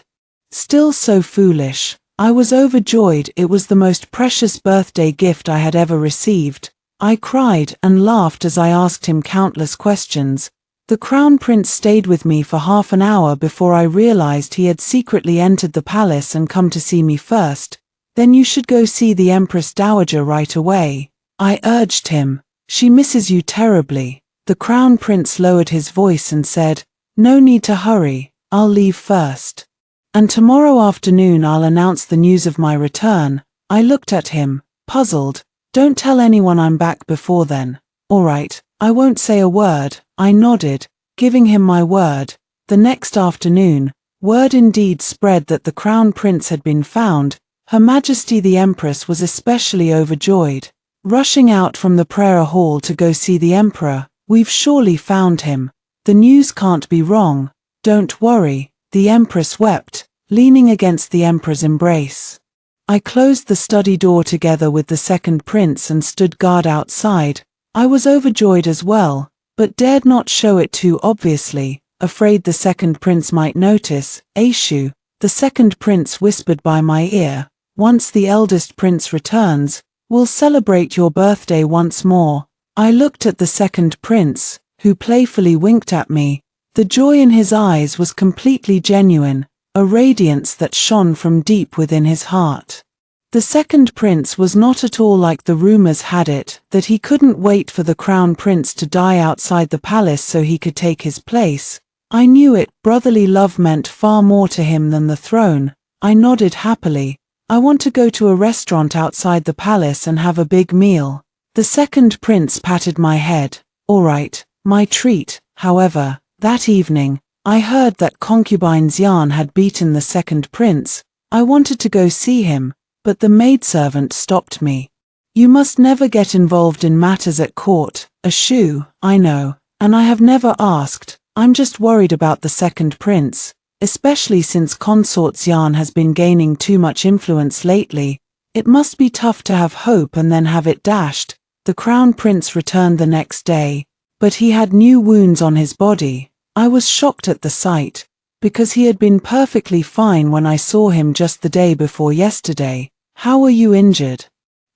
"Still so foolish." I was overjoyed. It was the most precious birthday gift I had ever received. I cried and laughed as I asked him countless questions. The crown prince stayed with me for half an hour before I realized he had secretly entered the palace and come to see me first. "Then you should go see the Empress Dowager right away," I urged him. "She misses you terribly." The crown prince lowered his voice and said, "No need to hurry, I'll leave first. And tomorrow afternoon I'll announce the news of my return." I looked at him, puzzled. "Don't tell anyone I'm back before then." "All right, I won't say a word." I nodded, giving him my word. The next afternoon, word indeed spread that the crown prince had been found. Her Majesty the Empress was especially overjoyed. Rushing out from the prayer hall to go see the Emperor, "We've surely found him. The news can't be wrong." "Don't worry," the Empress wept, leaning against the Emperor's embrace. I closed the study door together with the second prince and stood guard outside. I was overjoyed as well, but dared not show it too obviously, afraid the second prince might notice. "Aishu," the second prince whispered by my ear, "once the eldest prince returns, we'll celebrate your birthday once more." I looked at the second prince, who playfully winked at me. The joy in his eyes was completely genuine, a radiance that shone from deep within his heart. The second prince was not at all like the rumors had it, that he couldn't wait for the crown prince to die outside the palace so he could take his place. I knew it. Brotherly love meant far more to him than the throne. I nodded happily. "I want to go to a restaurant outside the palace and have a big meal." The second prince patted my head. "All right, my treat." However, that evening, I heard that concubine Xian had beaten the second prince. I wanted to go see him, but the maidservant stopped me. "You must never get involved in matters at court." "Shoo, I know, and I have never asked. I'm just worried about the second prince, especially since Consort Xian has been gaining too much influence lately. It must be tough to have hope and then have it dashed." The crown prince returned the next day, but he had new wounds on his body. I was shocked at the sight. because he had been perfectly fine when I saw him just the day before yesterday. How were you injured?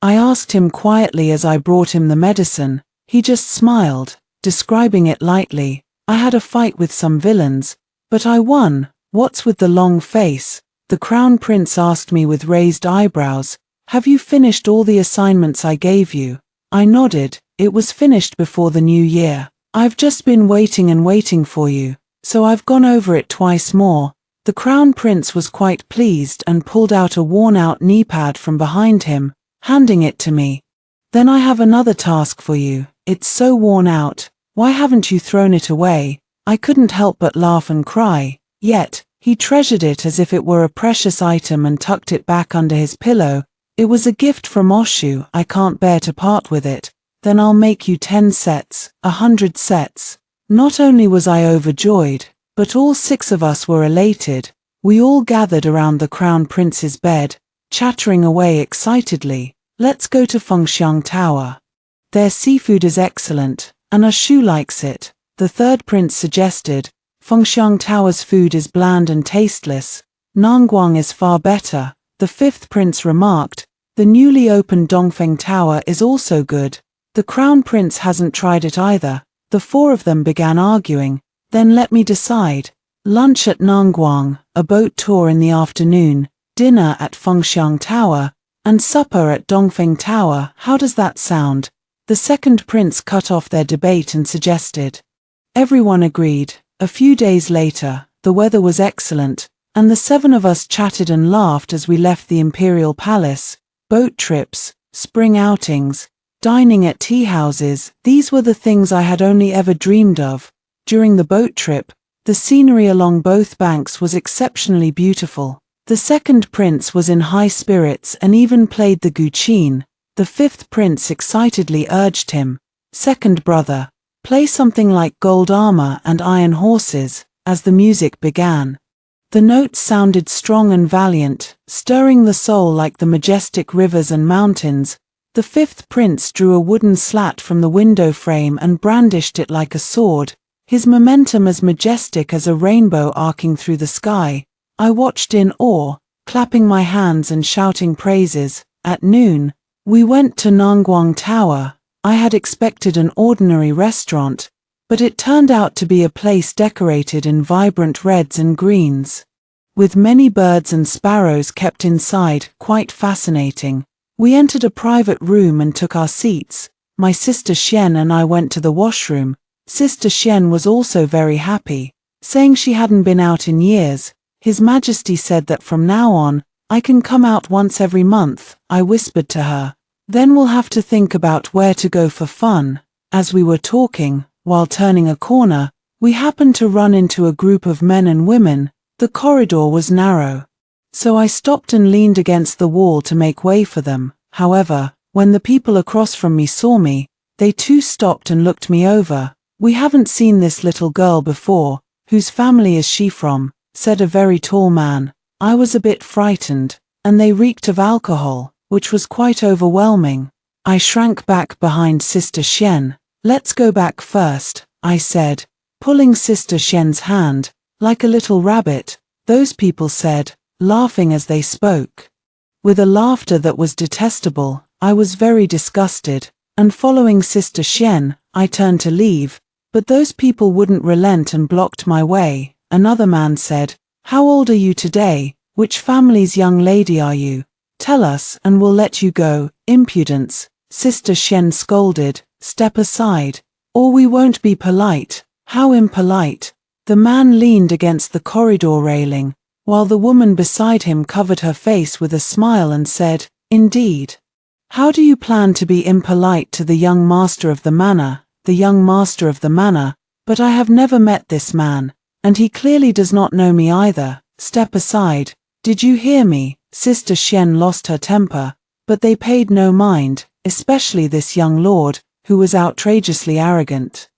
I asked him quietly as I brought him the medicine. He just smiled, describing it lightly. I had a fight with some villains, but I won. What's with the long face? The Crown Prince asked me with raised eyebrows. Have you finished all the assignments I gave you? I nodded. It was finished before the new year. I've just been waiting and waiting for you, so I've gone over it twice more. The Crown Prince was quite pleased and pulled out a worn-out knee pad from behind him, handing it to me. Then I have another task for you. It's so worn out. Why haven't you thrown it away? I couldn't help but laugh and cry. Yet, he treasured it as if it were a precious item and tucked it back under his pillow. It was a gift from Oshu. I can't bear to part with it. Then I'll make you 10 sets, 100 sets. Not only was I overjoyed, but all 6 of us were elated. We all gathered around the Crown Prince's bed, chattering away excitedly. Let's go to Fengxiang Tower. Their seafood is excellent, and Oshu likes it, the third prince suggested. Fengxiang Tower's food is bland and tasteless. Nangguang is far better, the fifth prince remarked. The newly opened Dongfeng Tower is also good. The Crown Prince hasn't tried it either. The 4 of them began arguing. Then let me decide. Lunch at Nangguang, a boat tour in the afternoon, dinner at Fengxiang Tower, and supper at Dongfeng Tower. How does that sound? The second prince cut off their debate and suggested. Everyone agreed. A few days later, the weather was excellent, and the 7 of us chatted and laughed as we left the imperial palace. Boat trips, spring outings, dining at tea houses, these were the things I had only ever dreamed of. During the boat trip, the scenery along both banks was exceptionally beautiful. The second prince was in high spirits and even played the guqin. The fifth prince excitedly urged him, "Second brother, play something like Gold Armor and Iron Horses," as the music began. The notes sounded strong and valiant, stirring the soul like the majestic rivers and mountains. The fifth prince drew a wooden slat from the window frame and brandished it like a sword, his momentum as majestic as a rainbow arcing through the sky. I watched in awe, clapping my hands and shouting praises. At noon, we went to Nangguang Tower. I had expected an ordinary restaurant, but it turned out to be a place decorated in vibrant reds and greens, with many birds and sparrows kept inside. Quite fascinating. We entered a private room and took our seats. My sister Xian and I went to the washroom. Sister Xian was also very happy, saying she hadn't been out in years. His Majesty said that from now on, I can come out once every month, I whispered to her. Then we'll have to think about where to go for fun. As we were talking, while turning a corner, we happened to run into a group of men and women. The corridor was narrow, so I stopped and leaned against the wall to make way for them. However, when the people across from me saw me, they too stopped and looked me over. "We haven't seen this little girl before. Whose family is she from?" said a very tall man. I was a bit frightened, and they reeked of alcohol, which was quite overwhelming. I shrank back behind Sister Xian. "Let's go back first," I said, pulling Sister Xian's hand, like a little rabbit. Those people said, laughing as they spoke. With a laughter that was detestable, I was very disgusted, and following Sister Xian, I turned to leave, but those people wouldn't relent and blocked my way. Another man said, "How old are you today? Which family's young lady are you? Tell us and we'll let you go." "Impudence," Sister Xian scolded. "Step aside, or we won't be polite." "How impolite." The man leaned against the corridor railing, while the woman beside him covered her face with a smile and said, "Indeed. How do you plan to be impolite to the young master of the manor?" "The young master of the manor, but I have never met this man, and he clearly does not know me either." "Step aside. Did you hear me?" Sister Xian lost her temper, but they paid no mind, especially this young lord, who was outrageously arrogant.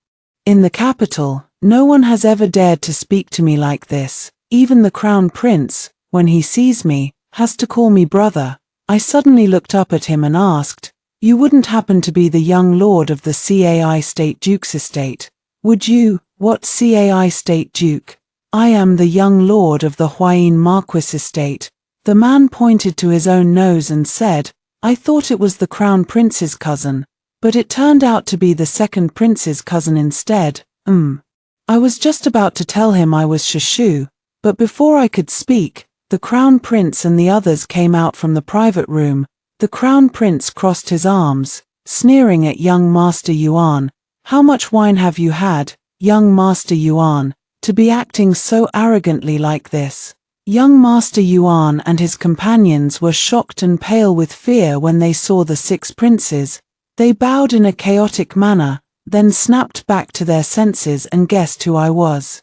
In the capital, no one has ever dared to speak to me like this. Even the Crown Prince, when he sees me, has to call me brother. I suddenly looked up at him and asked, "You wouldn't happen to be the young lord of the Cai State Duke's estate, would you?" "What Cai State Duke?" I am the young lord of the Huayin Marquis estate. The man pointed to his own nose and said, I thought it was the crown prince's cousin, but it turned out to be the second prince's cousin instead. I was just about to tell him I was Shushu, but before I could speak, the crown prince and the others came out from the private room. The crown prince crossed his arms, sneering at young Master Yuan. How much wine have you had, young Master Yuan, to be acting so arrogantly like this? Young Master Yuan and his companions were shocked and pale with fear when they saw the 6 princes. They bowed in a chaotic manner, then snapped back to their senses and guessed who I was.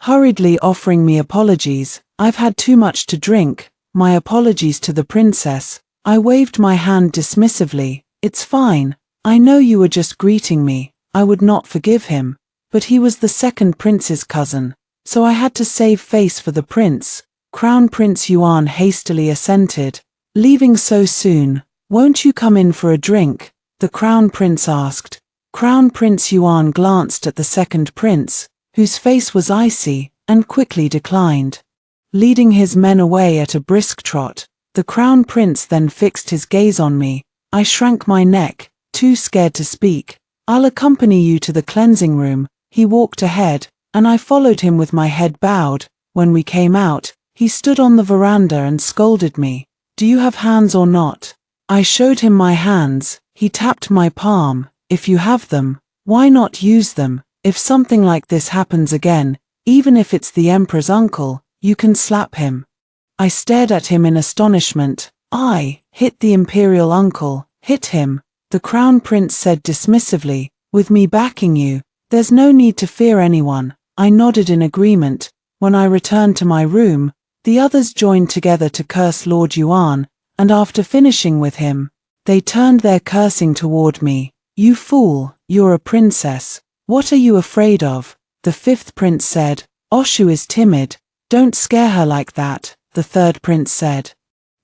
Hurriedly offering me apologies, I've had too much to drink, my apologies to the princess. I waved my hand dismissively. It's fine, I know you were just greeting me. I would not forgive him, but he was the second prince's cousin, so I had to save face for the prince. Crown Prince Yuan hastily assented. Leaving so soon, won't you come in for a drink? The crown prince asked. Crown Prince Yuan glanced at the second prince, whose face was icy, and quickly declined. Leading his men away at a brisk trot, the crown prince then fixed his gaze on me. I shrank my neck, too scared to speak. I'll accompany you to the cleansing room. He walked ahead, and I followed him with my head bowed. When we came out, he stood on the veranda and scolded me. Do you have hands or not? I showed him my hands. He tapped my palm. If you have them, why not use them? If something like this happens again, even if it's the Emperor's uncle, you can slap him. I stared at him in astonishment. I hit the imperial uncle, hit him. The crown prince said dismissively, with me backing you, there's no need to fear anyone. I nodded in agreement. When I returned to my room, the others joined together to curse Lord Yuan, and after finishing with him, they turned their cursing toward me. You fool, you're a princess. What are you afraid of? The 5th prince said. Oshu is timid. Don't scare her like that, the 3rd prince said.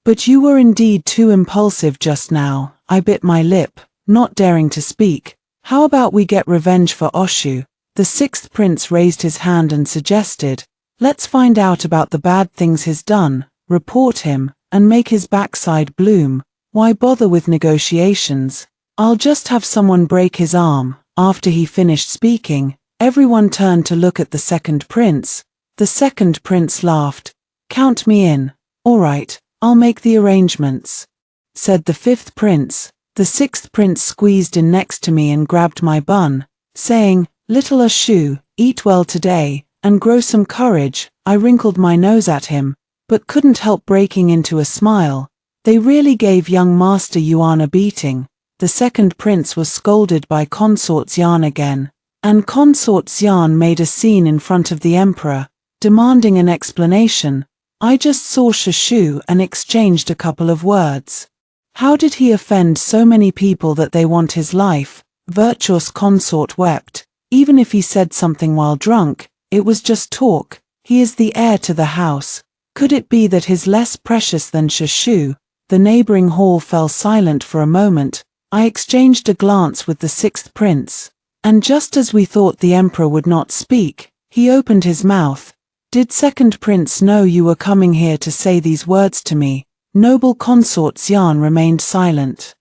But you were indeed too impulsive just now. I bit my lip, not daring to speak. How about we get revenge for Oshu? The 6th prince raised his hand and suggested, let's find out about the bad things he's done, report him, and make his backside bloom. Why bother with negotiations? I'll just have someone break his arm. After he finished speaking, everyone turned to look at the 2nd prince. The 2nd prince laughed. Count me in. All right, I'll make the arrangements, said the 5th prince. The 6th prince squeezed in next to me and grabbed my bun, saying, Little Oshu, eat well today, and grow some courage. I wrinkled my nose at him, but couldn't help breaking into a smile. They really gave young Master Yuan a beating. The 2nd prince was scolded by Consort Xian again, and Consort Xian made a scene in front of the emperor, demanding an explanation. I just saw Shushu and exchanged a couple of words. How did he offend so many people that they want his life? Virtuous consort wept. Even if he said something while drunk, it was just talk. He is the heir to the house. Could it be that he's less precious than Shushu? The neighboring hall fell silent for a moment. I exchanged a glance with the 6th prince, and just as we thought the emperor would not speak, he opened his mouth. Did 2nd prince know you were coming here to say these words to me? Noble consort Xian remained silent.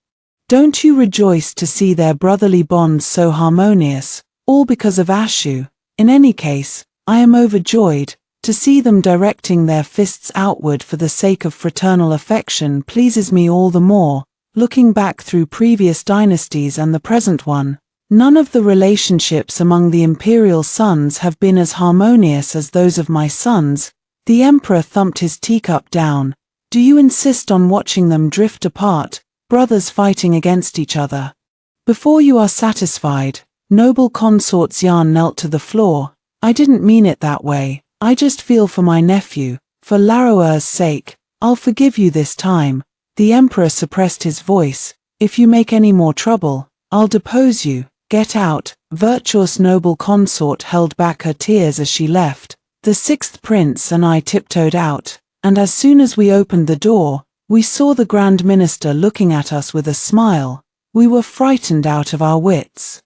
Don't you rejoice to see their brotherly bonds so harmonious, all because of Ashu? In any case, I am overjoyed. To see them directing their fists outward for the sake of fraternal affection pleases me all the more. Looking back through previous dynasties and the present one, none of the relationships among the imperial sons have been as harmonious as those of my sons. The emperor thumped his teacup down. Do you insist on watching them drift apart, brothers fighting against each other? Before you are satisfied, noble consort Xian knelt to the floor. I didn't mean it that way. I just feel for my nephew. For Laroer's sake, I'll forgive you this time. The emperor suppressed his voice. If you make any more trouble, I'll depose you. Get out. Virtuous noble consort held back her tears as she left. The 6th prince and I tiptoed out, and as soon as we opened the door, we saw the Grand Minister looking at us with a smile. We were frightened out of our wits.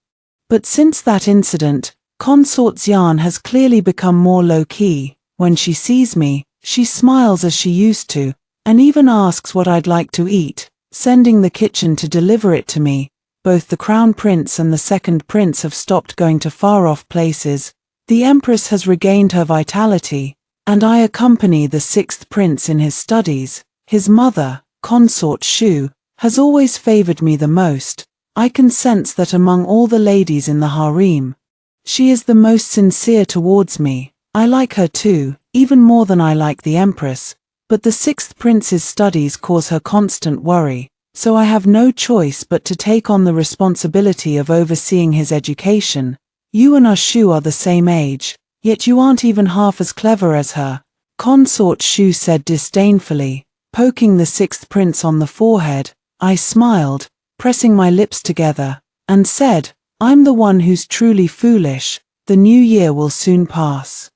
But since that incident, Consort Xian has clearly become more low-key. When she sees me, she smiles as she used to, and even asks what I'd like to eat, sending the kitchen to deliver it to me. Both the Crown Prince and the second prince have stopped going to far-off places. The Empress has regained her vitality, and I accompany the sixth prince in his studies. His mother, Consort Shu, has always favored me the most. I can sense that among all the ladies in the harem, she is the most sincere towards me. I like her too, even more than I like the Empress, but the sixth prince's studies cause her constant worry, so I have no choice but to take on the responsibility of overseeing his education. You and Shu are the same age, yet you aren't even half as clever as her, Consort Shu said disdainfully, poking the sixth prince on the forehead. I smiled, pressing my lips together, and said, I'm the one who's truly foolish. The new year will soon pass.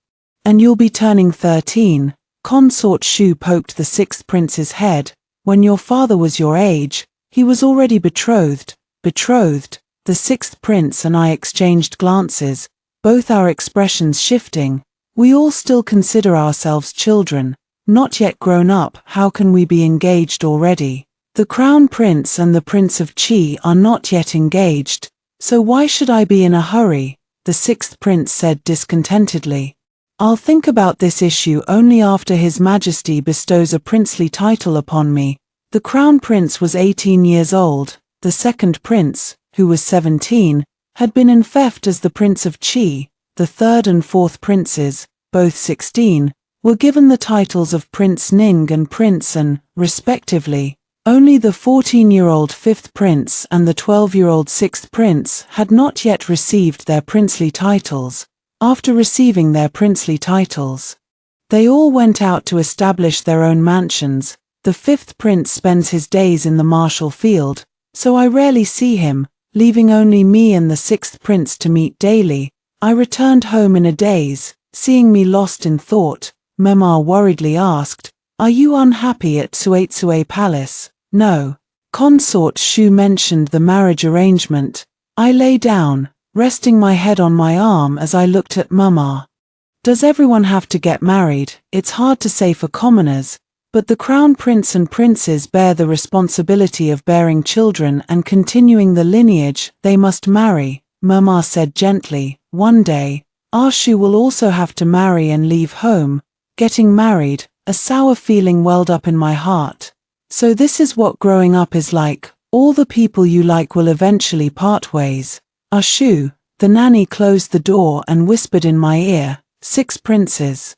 And you'll be turning 13. Consort Shu poked the sixth prince's head. When your father was your age, he was already betrothed. Betrothed? The sixth prince and I exchanged glances, both our expressions shifting. We all still consider ourselves children, not yet grown up. How can we be engaged already? The Crown Prince and the Prince of Qi are not yet engaged, so why should I be in a hurry? The sixth prince said discontentedly. I'll think about this issue only after His Majesty bestows a princely title upon me. The Crown Prince was 18 years old. The second prince, who was 17, had been in theft as the Prince of Qi. The third and fourth princes, both 16, were given the titles of Prince Ning and Prince An, respectively. Only the 14-year-old fifth prince and the 12-year-old sixth prince had not yet received their princely titles. After receiving their princely titles, they all went out to establish their own mansions. The fifth prince spends his days in the martial field, so I rarely see him, leaving only me and the sixth prince to meet daily. I returned home in a daze. Seeing me lost in thought, Mama worriedly asked, Are you unhappy at Suetsue Palace? No. Consort Shu mentioned the marriage arrangement. I lay down, resting my head on my arm as I looked at Mama. Does everyone have to get married? It's hard to say for commoners, but the Crown Prince and Princes bear the responsibility of bearing children and continuing the lineage. They must marry, Mama said gently. One day, Shu will also have to marry and leave home. Getting married, a sour feeling welled up in my heart. So this is what growing up is like. All the people you like will eventually part ways. Shu, the nanny closed the door and whispered in my ear, 6 princes.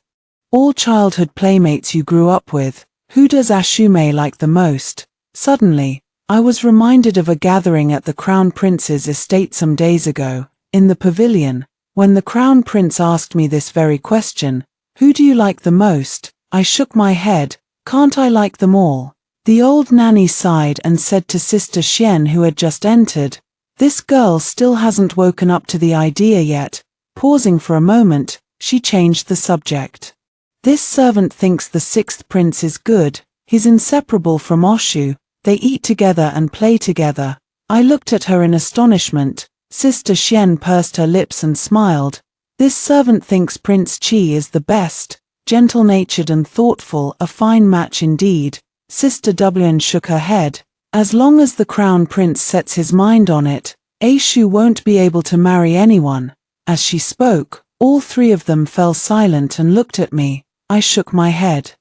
All childhood playmates you grew up with. Who does Ashume like the most? Suddenly, I was reminded of a gathering at the Crown Prince's estate some days ago, in the pavilion, when the Crown Prince asked me this very question, who do you like the most? I shook my head, can't I like them all? The old nanny sighed and said to Sister Xian, who had just entered, this girl still hasn't woken up to the idea yet. Pausing for a moment, she changed the subject. This servant thinks the sixth prince is good. He's inseparable from Shu. They eat together and play together. I looked at her in astonishment. Sister Xian pursed her lips and smiled. This servant thinks Prince Qi is the best, gentle-natured and thoughtful, a fine match indeed. Sister Dublin shook her head. As long as the Crown Prince sets his mind on it, Shu won't be able to marry anyone. As she spoke, all 3 of them fell silent and looked at me. I shook my head,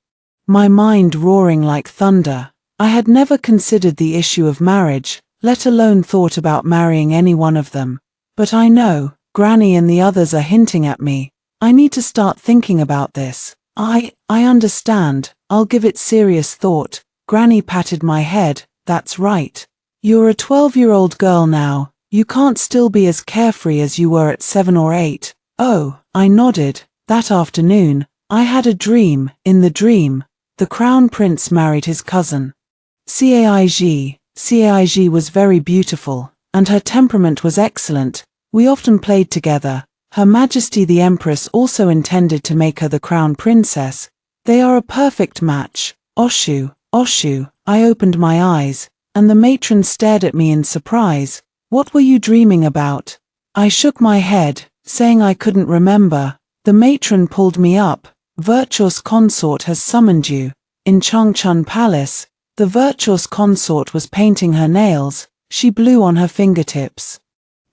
my mind roaring like thunder. I had never considered the issue of marriage, let alone thought about marrying any one of them. But I know, Granny and the others are hinting at me. I need to start thinking about this. I understand. I'll give it serious thought. Granny patted my head. That's right. You're a 12-year-old girl now. You can't still be as carefree as you were at 7 or 8. Oh, I nodded. That afternoon, I had a dream. In the dream, the Crown Prince married his cousin. Caig. Caig was very beautiful, and her temperament was excellent. We often played together. Her Majesty the Empress also intended to make her the Crown Princess. They are a perfect match. Shu. I opened my eyes, and the matron stared at me in surprise. What were you dreaming about? I shook my head, saying I couldn't remember. The matron pulled me up. Virtuous consort has summoned you. In Changchun Palace, the virtuous consort was painting her nails. She blew on her fingertips,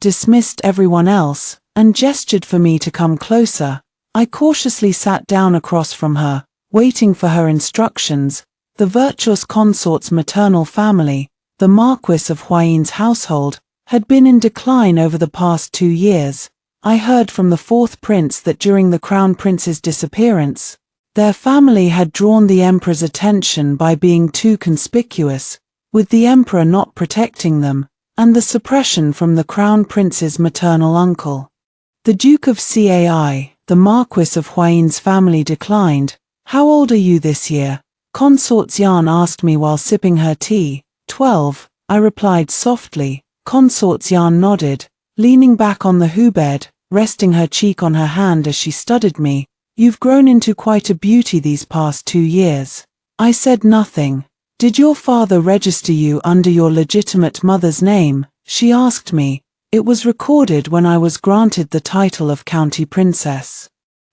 dismissed everyone else, and gestured for me to come closer. I cautiously sat down across from her, waiting for her instructions. The virtuous consort's maternal family, the Marquis of Huayi's household, had been in decline over the past 2 years. I heard from the fourth prince that during the crown prince's disappearance, their family had drawn the emperor's attention by being too conspicuous, with the emperor not protecting them, and the suppression from the crown prince's maternal uncle. The Duke of Cai, the Marquis of Huayi's family declined. How old are you this year? Consort Xian asked me while sipping her tea. 12, I replied softly. Consort Xian nodded, leaning back on the hubed, resting her cheek on her hand as she studied me. You've grown into quite a beauty these past 2 years. I said nothing. Did your father register you under your legitimate mother's name? She asked me. It was recorded when I was granted the title of County Princess.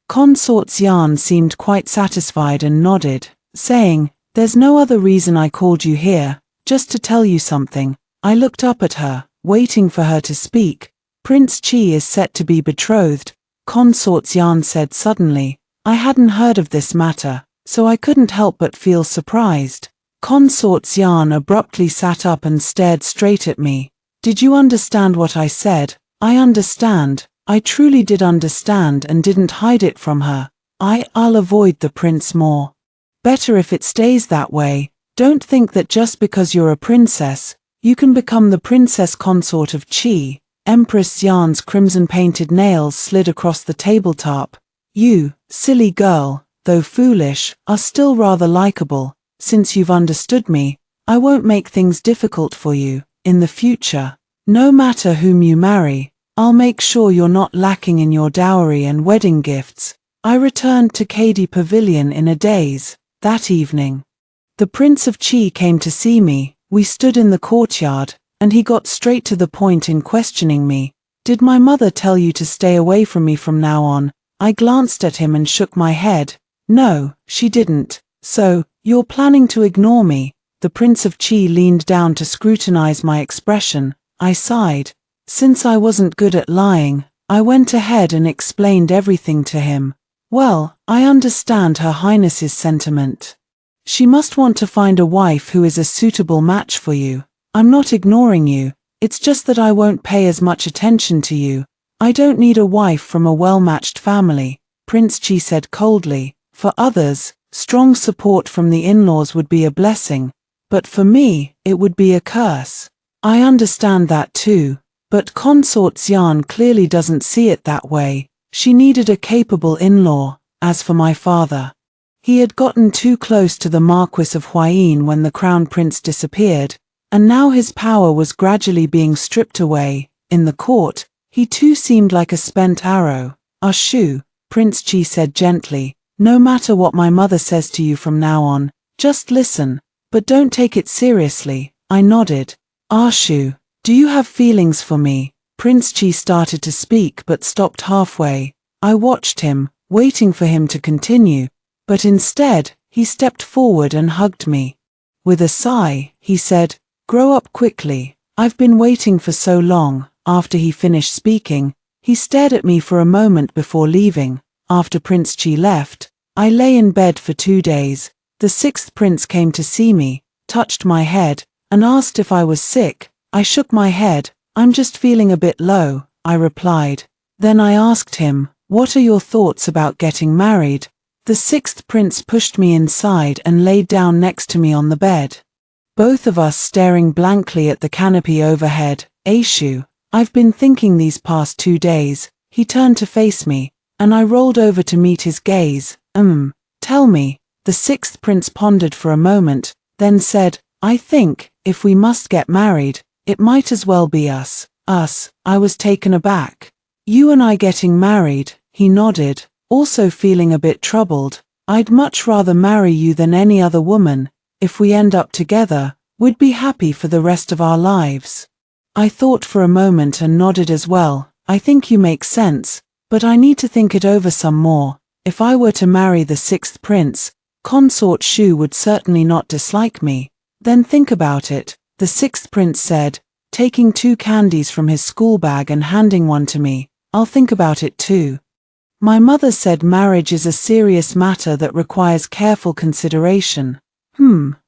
Consort Xian seemed quite satisfied and nodded, saying, There's no other reason I called you here, just to tell you something. I looked up at her, waiting for her to speak. Prince Qi is set to be betrothed, Consort Xian said suddenly. I hadn't heard of this matter, so I couldn't help but feel surprised. Consort Xian abruptly sat up and stared straight at me. Did you understand what I said? I understand. I truly did understand and didn't hide it from her. I'll avoid the prince more. Better if it stays that way. Don't think that just because you're a princess, you can become the princess consort of Qi. Empress Xian's crimson-painted nails slid across the tabletop. You, silly girl, though foolish, are still rather likable. Since you've understood me, I won't make things difficult for you. In the future, no matter whom you marry, I'll make sure you're not lacking in your dowry and wedding gifts. I returned to Kadi Pavilion in a daze. That evening, the Prince of Qi came to see me. We stood in the courtyard, and he got straight to the point in questioning me. Did my mother tell you to stay away from me from now on? I glanced at him and shook my head. No, she didn't. So, you're planning to ignore me? The Prince of Qi leaned down to scrutinize my expression. I sighed. Since I wasn't good at lying, I went ahead and explained everything to him. Well, I understand Her Highness's sentiment. She must want to find a wife who is a suitable match for you. I'm not ignoring you, it's just that I won't pay as much attention to you. I don't need a wife from a well-matched family, Prince Qi said coldly. For others, strong support from the in-laws would be a blessing, but for me, it would be a curse. I understand that too, but Consort Xian clearly doesn't see it that way. She needed a capable in-law. As for my father, he had gotten too close to the Marquis of Huayin when the crown prince disappeared, and now his power was gradually being stripped away. In the court, he too seemed like a spent arrow. Shu, Prince Qi said gently, no matter what my mother says to you from now on, just listen, but don't take it seriously. I nodded. Shu, do you have feelings for me? Prince Qi started to speak but stopped halfway. I watched him, waiting for him to continue, but instead, he stepped forward and hugged me. With a sigh, he said, Grow up quickly. I've been waiting for so long. After he finished speaking, he stared at me for a moment before leaving. After Prince Qi left, I lay in bed for 2 days. The 6th prince came to see me, touched my head, and asked if I was sick. I shook my head. I'm just feeling a bit low, I replied. Then I asked him, what are your thoughts about getting married? The 6th prince pushed me inside and laid down next to me on the bed. Both of us staring blankly at the canopy overhead. Shu, I've been thinking these past 2 days. He turned to face me, and I rolled over to meet his gaze. Tell me. The 6th prince pondered for a moment, then said, I think, if we must get married, it might as well be us. Us, I was taken aback. You and I getting married, he nodded, also feeling a bit troubled. I'd much rather marry you than any other woman. If we end up together, we'd be happy for the rest of our lives. I thought for a moment and nodded as well. I think you make sense, but I need to think it over some more. if I were to marry the sixth prince, consort Shu would certainly not dislike me. Then think about it, the sixth prince said, taking 2 candies from his school bag and handing one to me. I'll think about it too. My mother said marriage is a serious matter that requires careful consideration.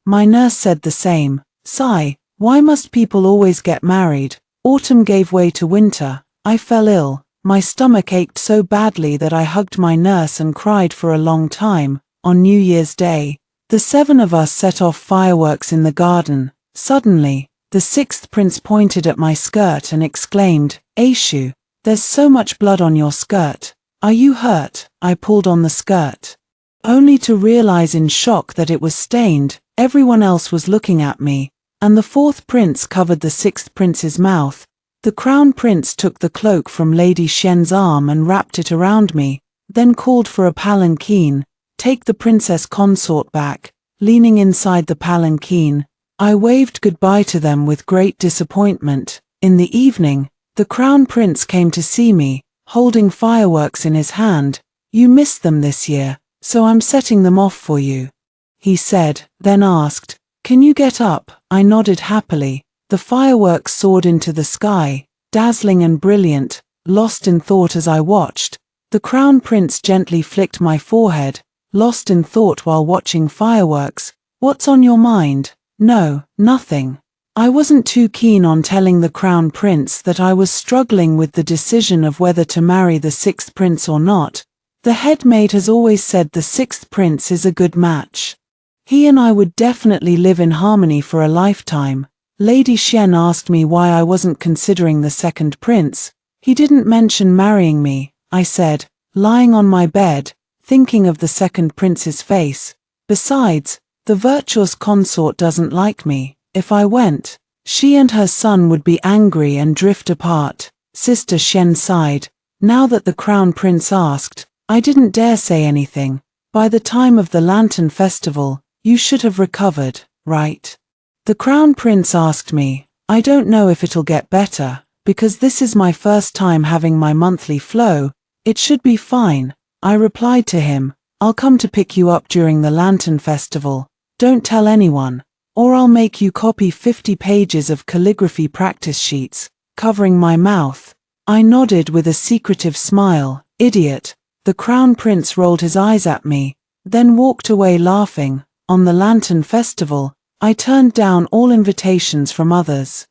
My nurse said the same. Sigh, why must people always get married? Autumn gave way to winter. I fell ill. My stomach ached so badly that I hugged my nurse and cried for a long time. On New Year's Day, the 7 of us set off fireworks in the garden. Suddenly, the sixth prince pointed at my skirt and exclaimed, "Aishu, there's so much blood on your skirt. Are you hurt?" I pulled on the skirt, only to realize in shock that it was stained. Everyone else was looking at me, and the 4th prince covered the 6th prince's mouth. The crown prince took the cloak from Lady Shen's arm and wrapped it around me, then called for a palanquin. Take the princess consort back. Leaning inside the palanquin, I waved goodbye to them with great disappointment. In the evening, the crown prince came to see me, holding fireworks in his hand. "You missed them this year, so I'm setting them off for you," he said, then asked, "Can you get up?" I nodded happily. The fireworks soared into the sky, dazzling and brilliant. Lost in thought as I watched, the crown prince gently flicked my forehead. Lost in thought while watching fireworks. "What's on your mind?" "No, nothing." I wasn't too keen on telling the crown prince that I was struggling with the decision of whether to marry the 6th prince or not. The head maid has always said the 6th prince is a good match. He and I would definitely live in harmony for a lifetime. Lady Shen asked me why I wasn't considering the 2nd prince. "He didn't mention marrying me," I said, lying on my bed, thinking of the 2nd prince's face. "Besides, the virtuous consort doesn't like me. If I went, she and her son would be angry and drift apart." Sister Shen sighed. Now that the crown prince asked, I didn't dare say anything. "By the time of the Lantern Festival, you should have recovered, right?" The crown prince asked me. "I don't know if it'll get better, because this is my first time having my monthly flow. It should be fine." I replied to him, "I'll come to pick you up during the Lantern Festival. Don't tell anyone, or I'll make you copy 50 pages of calligraphy practice sheets, covering my mouth." I nodded with a secretive smile. "Idiot." The crown prince rolled his eyes at me, then walked away laughing. On the Lantern Festival, I turned down all invitations from others.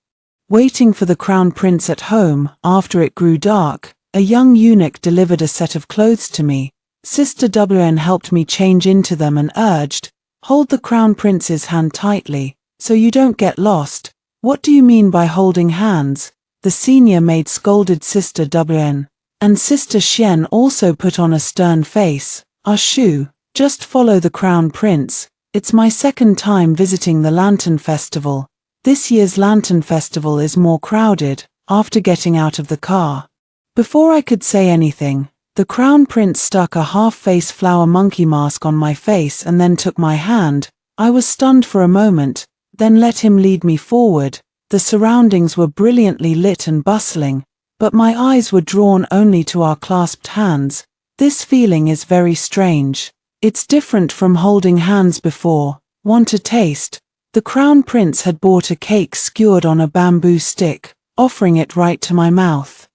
Waiting for the crown prince at home, after it grew dark, a young eunuch delivered a set of clothes to me. Sister WN helped me change into them and urged, "Hold the crown prince's hand tightly, so you don't get lost." "What do you mean by holding hands?" the senior maid scolded Sister WN. And Sister Shen also put on a stern face. "Shu, just follow the crown prince. It's my 2nd time visiting the Lantern Festival. This year's Lantern Festival is more crowded." After getting out of the car, before I could say anything, the crown prince stuck a half-face flower monkey mask on my face and then took my hand. I was stunned for a moment, then let him lead me forward. The surroundings were brilliantly lit and bustling, but my eyes were drawn only to our clasped hands. This feeling is very strange. It's different from holding hands before. "Want a taste?" The crown prince had bought a cake skewered on a bamboo stick, offering it right to my mouth.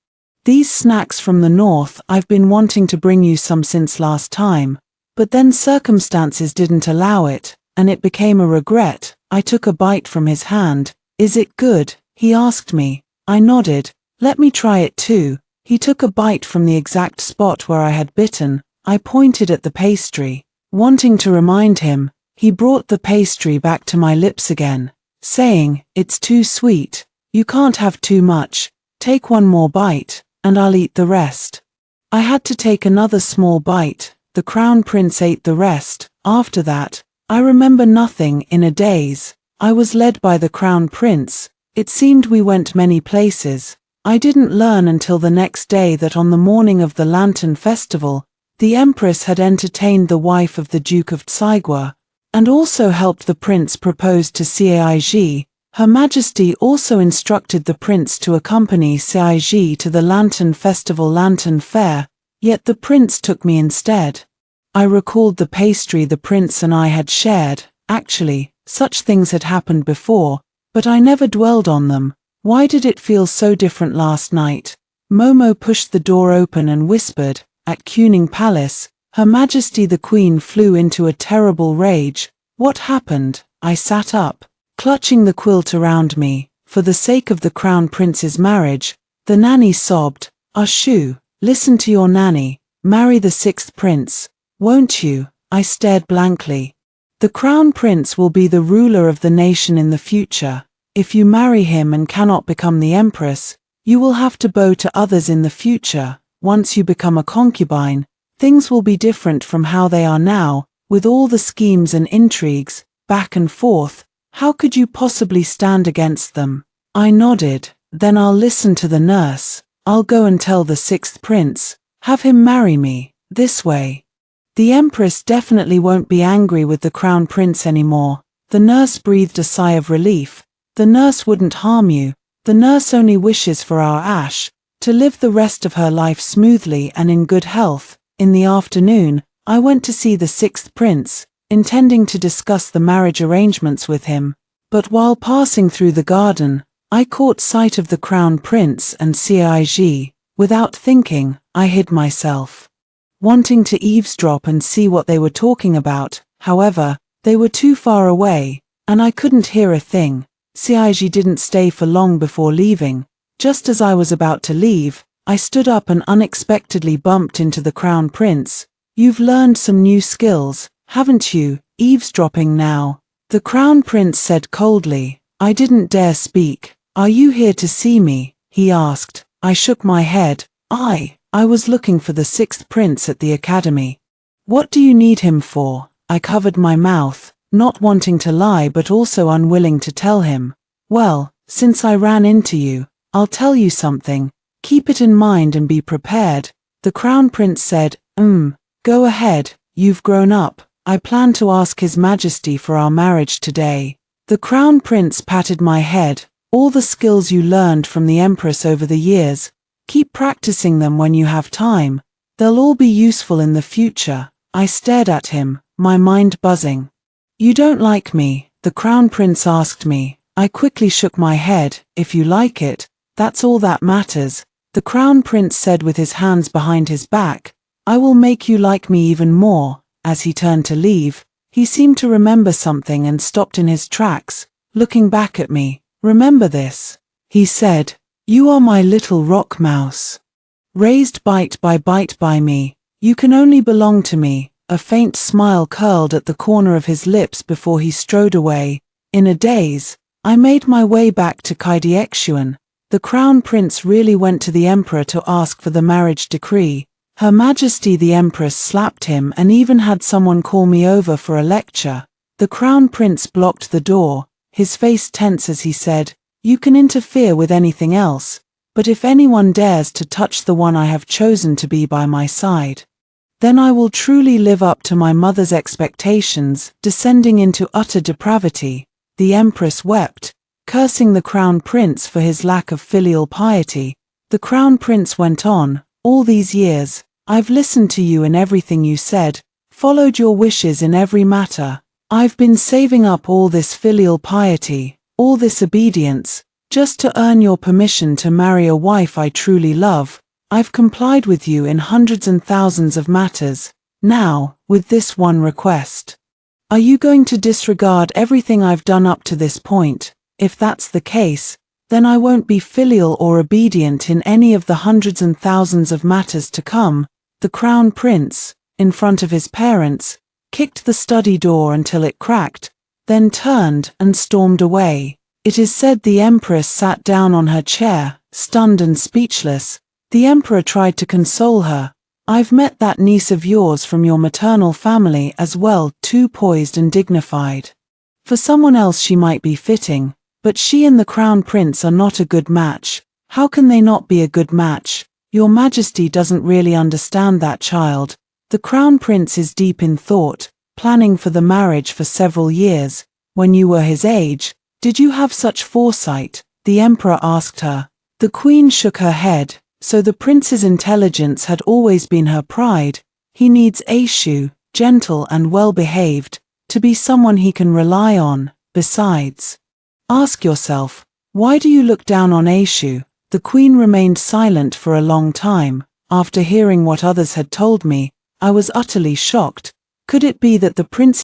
"These snacks from the north, I've been wanting to bring you some since last time, but then circumstances didn't allow it, and it became a regret." I took a bite from his hand. "Is it good?" he asked me. I nodded. "Let me try it too." He took a bite from the exact spot where I had bitten. I pointed at the pastry. Wanting to remind him, he brought the pastry back to my lips again, saying, "It's too sweet. You can't have too much. Take one more bite, and I'll eat the rest." I had to take another small bite. The crown prince ate the rest. After that, I remember nothing. In a daze, I was led by the crown prince. It seemed we went many places. I didn't learn until the next day that on the morning of the Lantern Festival, the Empress had entertained the wife of the Duke of Tsaigua, and also helped the prince propose to Caig. Her Majesty also instructed the prince to accompany Caig to the Lantern Festival Lantern Fair, yet the prince took me instead. I recalled the pastry the prince and I had shared. Actually, such things had happened before, but I never dwelled on them. Why did it feel so different last night? Momo pushed the door open and whispered, "At Kuning Palace, Her Majesty the Queen flew into a terrible rage." What happened? I sat up, clutching the quilt around me. For the sake of the Crown Prince's marriage, the nanny sobbed. "Ashu, listen to your nanny. Marry the sixth prince. Won't you?" I stared blankly. "The Crown Prince will be the ruler of the nation in the future. If you marry him and cannot become the Empress, you will have to bow to others in the future. Once you become a concubine, things will be different from how they are now, with all the schemes and intrigues, back and forth. How could you possibly stand against them?" I nodded. "Then I'll listen to the nurse. I'll go and tell the sixth prince. Have him marry me. This way. The Empress definitely won't be angry with the Crown Prince anymore." The nurse breathed a sigh of relief. "The nurse wouldn't harm you. The nurse only wishes for our Ash to live the rest of her life smoothly and in good health." In the afternoon, I went to see the sixth prince, intending to discuss the marriage arrangements with him. But while passing through the garden, I caught sight of the Crown Prince and Cig. Without thinking, I hid myself, wanting to eavesdrop and see what they were talking about. However, they were too far away, and I couldn't hear a thing. Cig didn't stay for long before leaving. Just as I was about to leave, I stood up and unexpectedly bumped into the Crown Prince. "You've learned some new skills, haven't you? Eavesdropping now?" The Crown Prince said coldly. I didn't dare speak. "Are you here to see me?" he asked. I shook my head. I was looking for the sixth prince at the academy." "What do you need him for?" I covered my mouth, not wanting to lie but also unwilling to tell him. "Well, since I ran into you, I'll tell you something. Keep it in mind and be prepared." The Crown Prince said, Go ahead, you've grown up. I plan to ask His Majesty for our marriage today." The Crown Prince patted my head. "All the skills you learned from the Empress over the years, keep practicing them when you have time. They'll all be useful in the future." I stared at him, my mind buzzing. "You don't like me?" the Crown Prince asked me. I quickly shook my head. "If you like it, that's all that matters." The Crown Prince said with his hands behind his back, "I will make you like me even more." As he turned to leave, he seemed to remember something and stopped in his tracks, looking back at me. "Remember this," he said. "You are my little rock mouse, raised bite by me. You can only belong to me." A faint smile curled at the corner of his lips before he strode away. In a daze, I made my way back to Kaidiexuan. The Crown Prince really went to the Emperor to ask for the marriage decree. Her Majesty the Empress slapped him and even had someone call me over for a lecture. The Crown Prince blocked the door, his face tense as he said, "You can interfere with anything else, but if anyone dares to touch the one I have chosen to be by my side, then I will truly live up to my mother's expectations." Descending into utter depravity, the Empress wept, cursing the Crown Prince for his lack of filial piety. The Crown Prince went on, "All these years, I've listened to you in everything you said, followed your wishes in every matter. I've been saving up all this filial piety, all this obedience, just to earn your permission to marry a wife I truly love. I've complied with you in hundreds and thousands of matters. Now, with this one request. Are you going to disregard everything I've done up to this point? If that's the case, then I won't be filial or obedient in any of the hundreds and thousands of matters to come." The Crown Prince, in front of his parents, kicked the study door until it cracked, then turned and stormed away. It is said the Empress sat down on her chair, stunned and speechless. The Emperor tried to console her. "I've met that niece of yours from your maternal family as well, too poised and dignified. For someone else she might be fitting, but she and the Crown Prince are not a good match." "How can they not be a good match? Your Majesty doesn't really understand that child." The Crown Prince is deep in thought, planning for the marriage for several years. "When you were his age, did you have such foresight?" the Emperor asked her. The Queen shook her head. "So the Prince's intelligence had always been her pride. He needs Ashu, gentle and well-behaved, to be someone he can rely on. Besides, ask yourself, why do you look down on Aishu? The queen remained silent for a long time. After hearing what others had told me, I was utterly shocked. Could it be that the prince